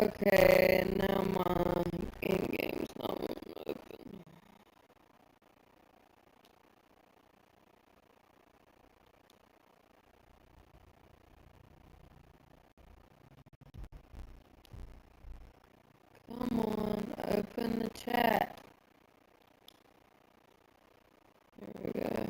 Okay, now my in-game's not wanting to open. Come on, open the chat. There we go.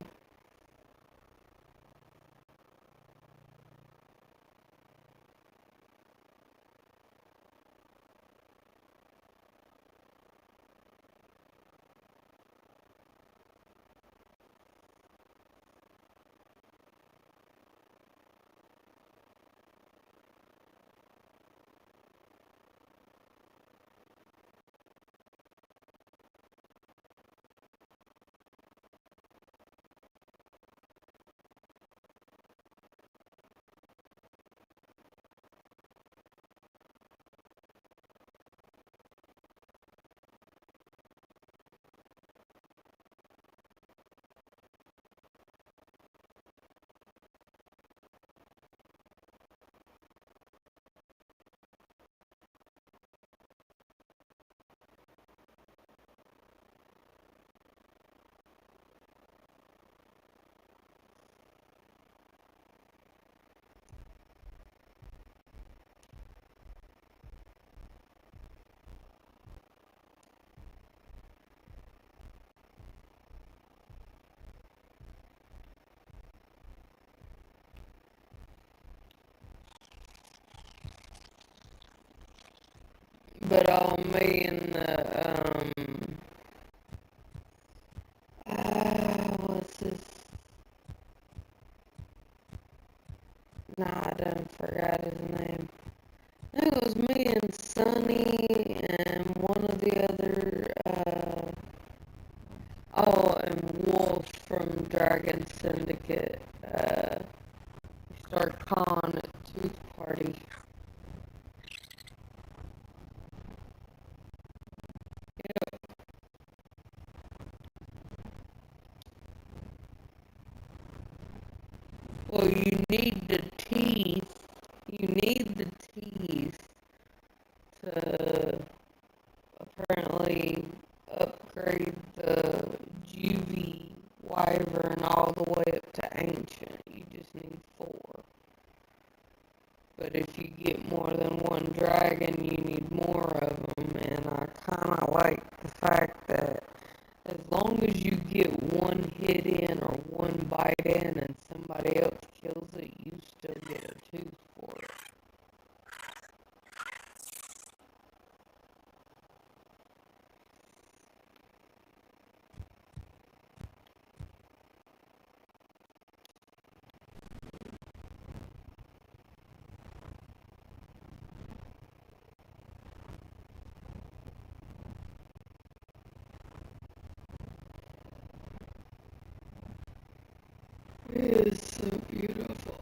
But me and what's this? Nah, I done forgot his name. I think it was me and Sonny and one of the other, and Wolf from Dragon Syndicate, start calling it Tooth Party. Well, you need the teeth. You need the teeth to apparently upgrade the Juvie Wyvern all the way up to Ancient. You just need 4. But if you get more than one dragon, you need more of them. And I kind of like the fact that as long as you get one hit in or one bite in and somebody else kills it, you still get a tooth for it. It is so beautiful.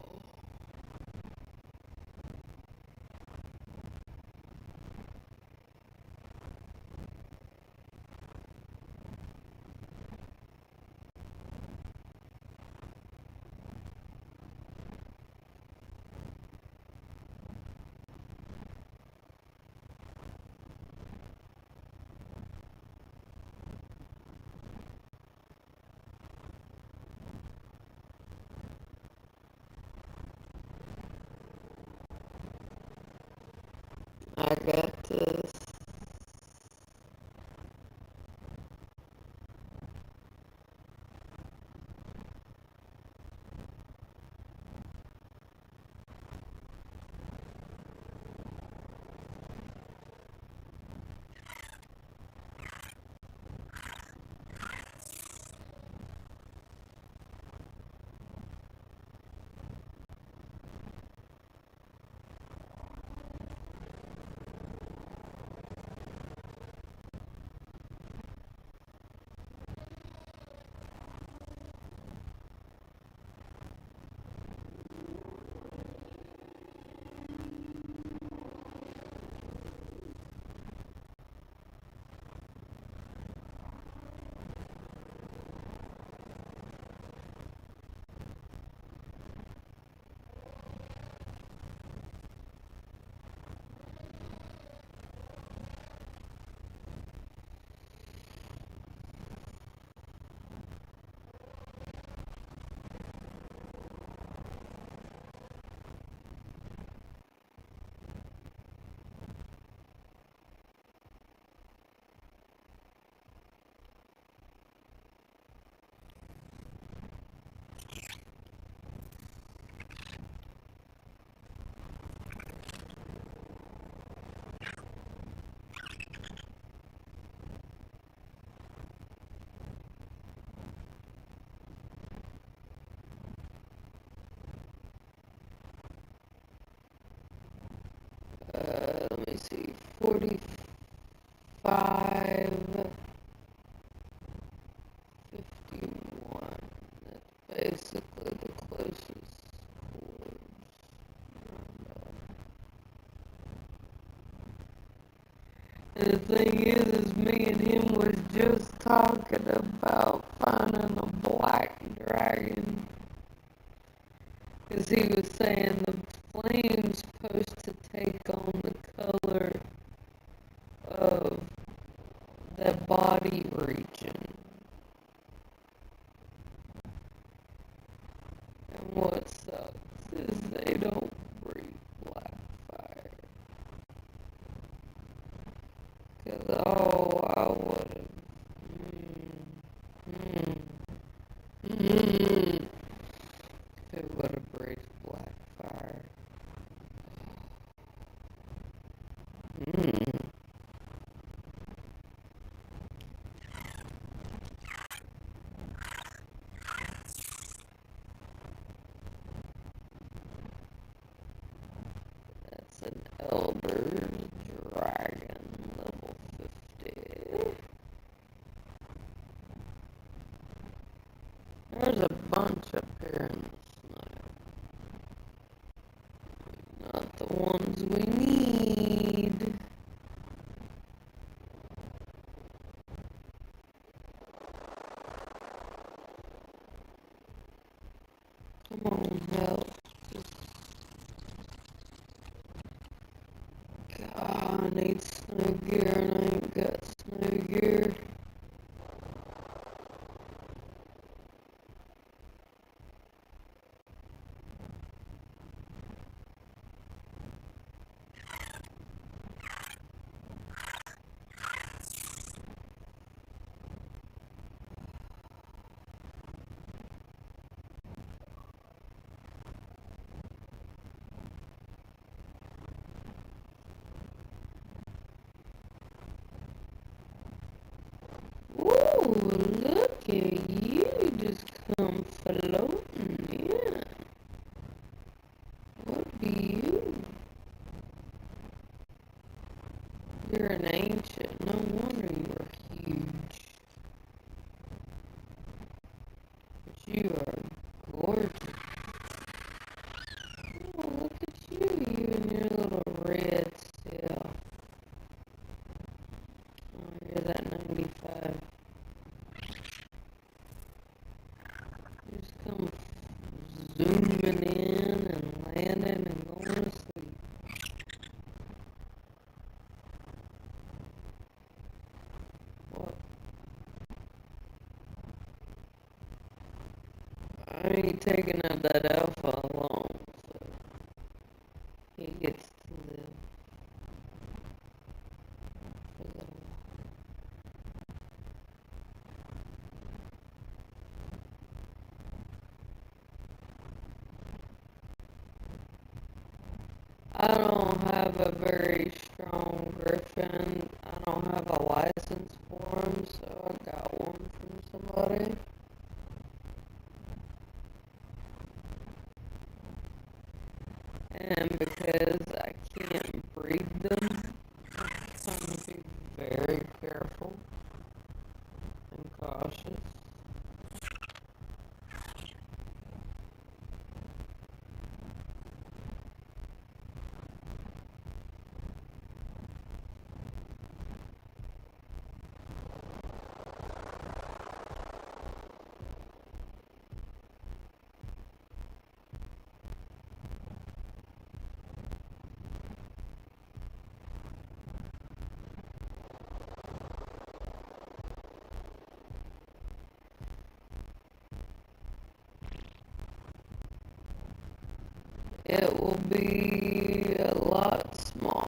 I got this. 45, 51. That's basically the closest chords. And the thing is me and him was just talking about finding a black dragon. Because he was saying the flame's supposed to take on the color of that body region. And what sucks is they don't breathe black fire. Cause I would've, if it would've breathed black fire. That's an elder dragon, level 50. There's a bunch up here in the snow. Not the ones we need. Come on, help. God, I need snow gear and I ain't got snow gear. Ooh, look at you just come floating in. What be you? You're an ancient. No wonder you're huge. But you are gorgeous. Oh, look at you. You and your little red self. Oh, you're that 95. Just come zooming in and landing and going to sleep. What? I ain't taking up that alpha alone, so he gets to live for a little while. I don't have a very strong griffin. I don't have a license for him, so I got one from somebody. And because I can't breed them, I'm trying to be very careful and cautious. It will be a lot smaller.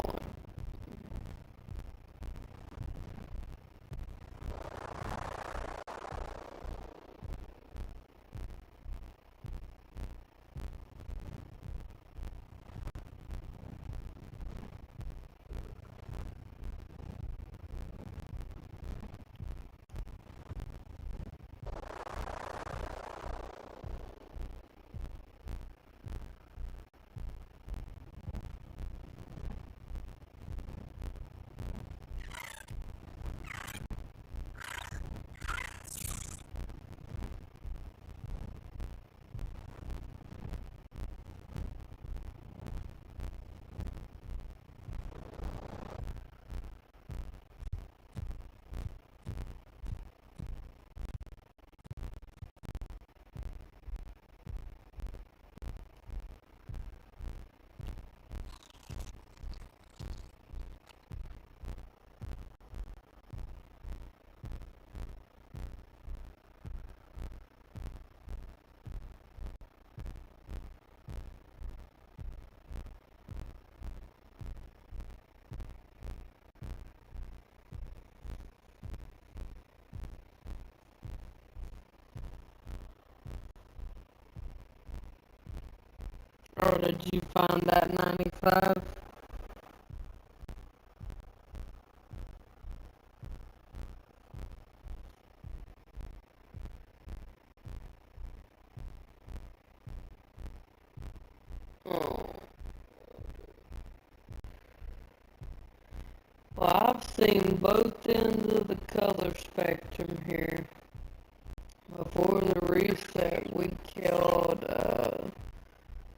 Or did you find that 95? Oh. Well, I've seen both ends of the color spectrum here. Before the reset, we killed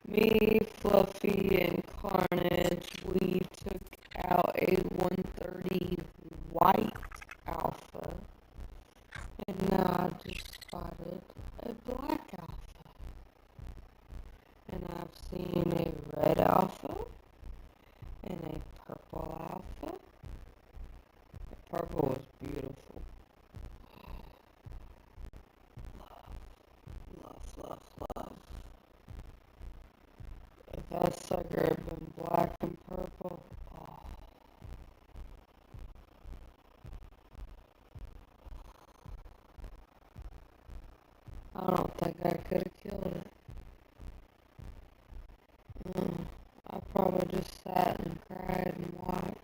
me, Fluffy, and Carnage. We took out a 130 white alpha. And now I just spotted a black alpha. And I've seen a red alpha and a purple alpha. The purple was beautiful. Love, love, love. If that sucker had been black and purple, oh, I don't think I could have killed it. I probably just sat and cried and watched.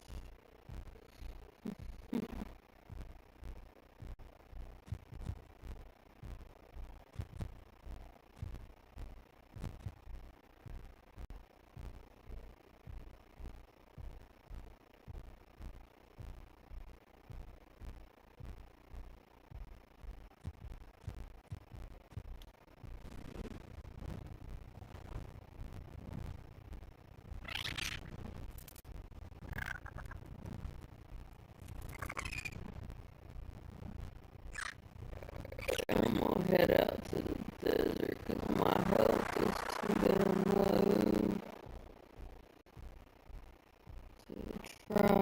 I'm gonna head out to the desert because my health is too damn low to try.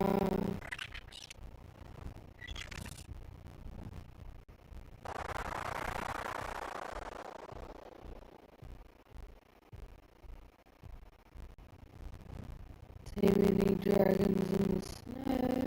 Tame any dragons in the snow.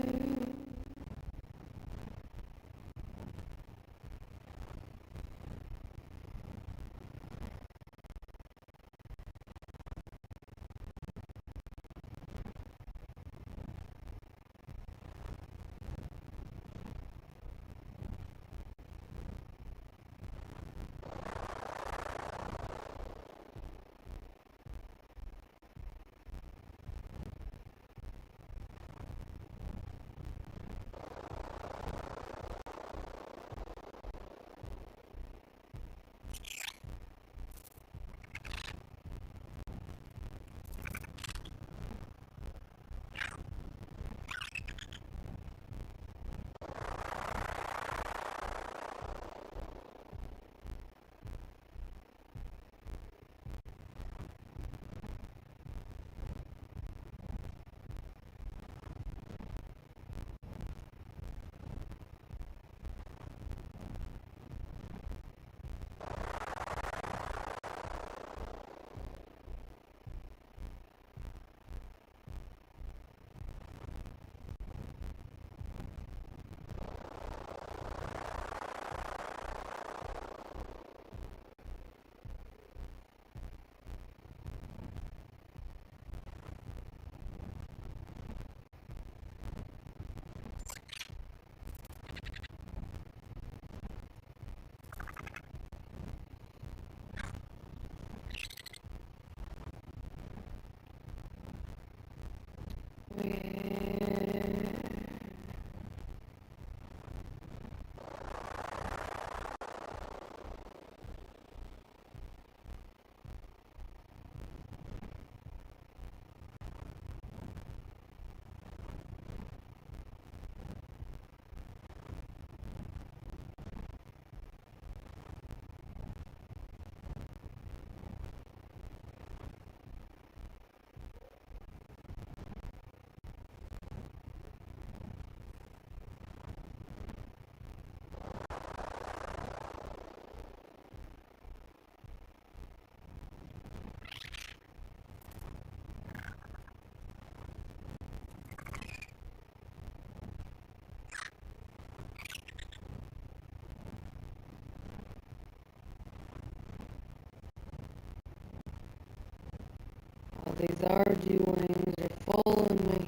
These RG wings are fooling me.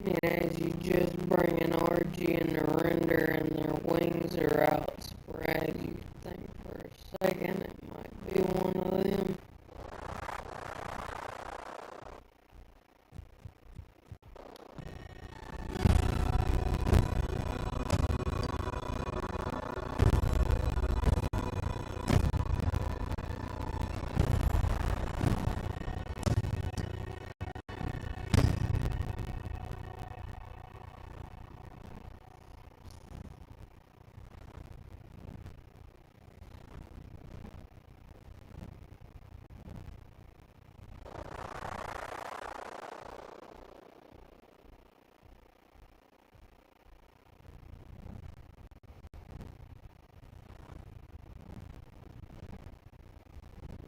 And as you just bring an RG in the render and their wings are outspread, you think for a second it might be one of them.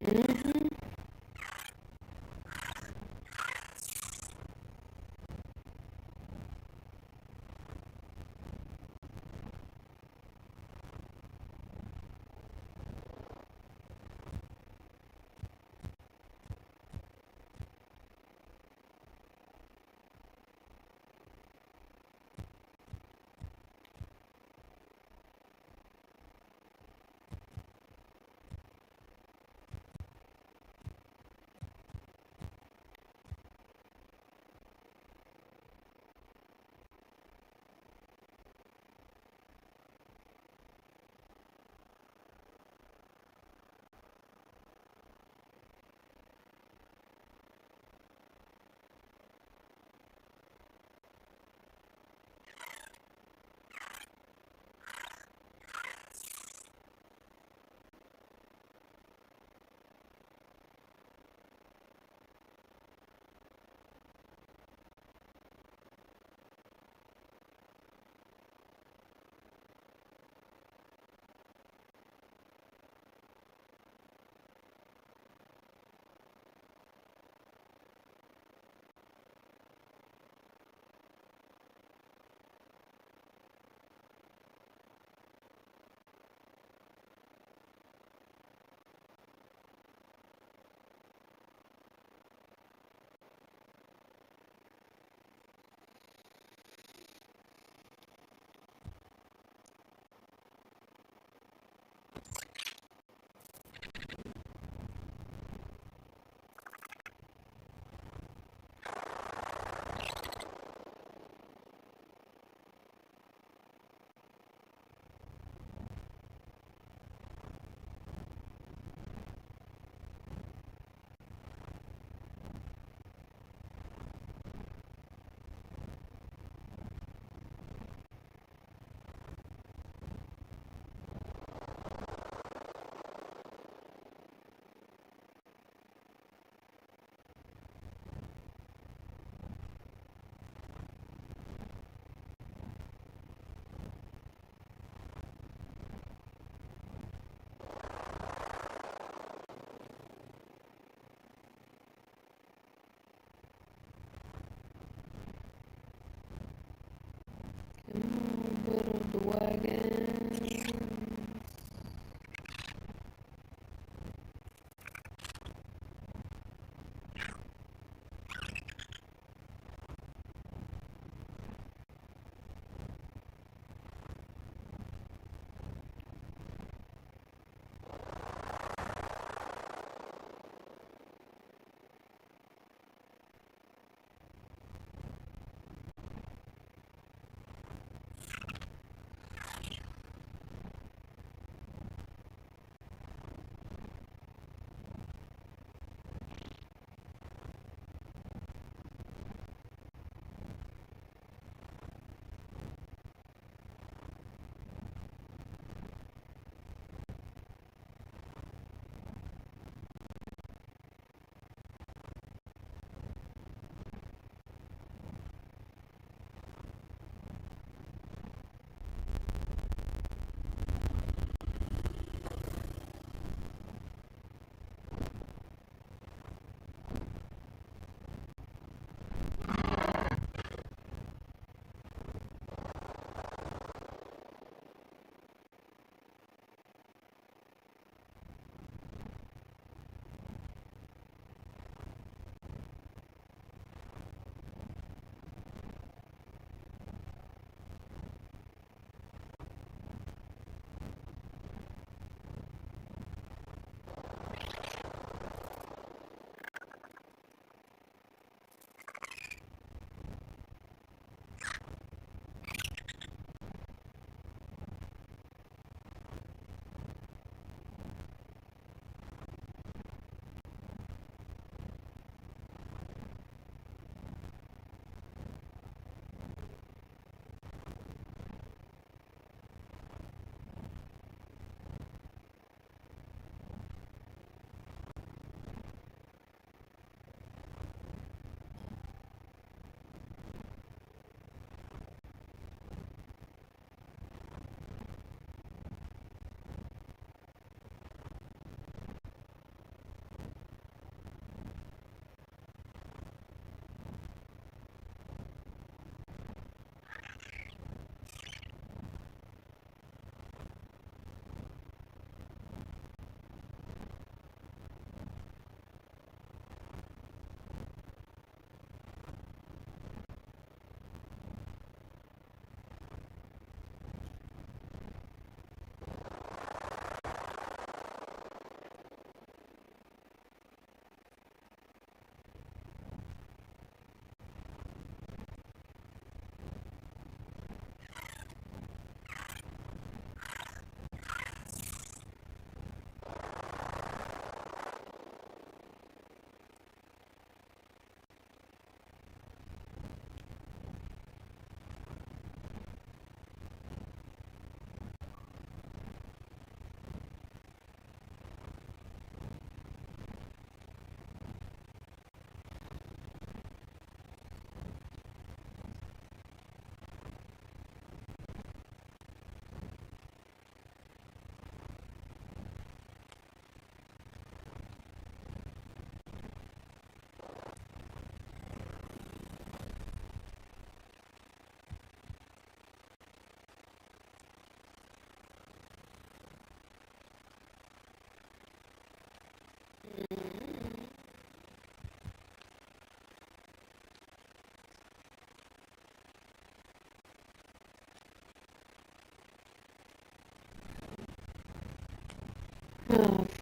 Mm-hmm.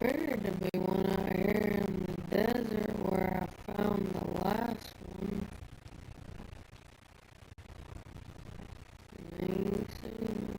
figured to be one out here in the desert where I found the last one. I ain't seen it.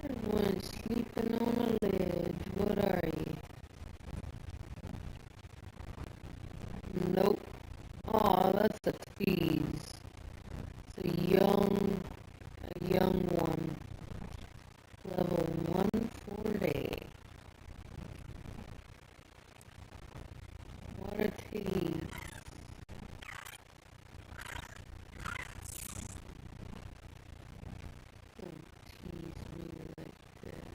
There's one sleeping on a ledge. What are you? Nope. Oh, that's a tease. It's a young one. Level 140. What a tease. Don't tease me like that.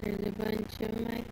There's a bunch of my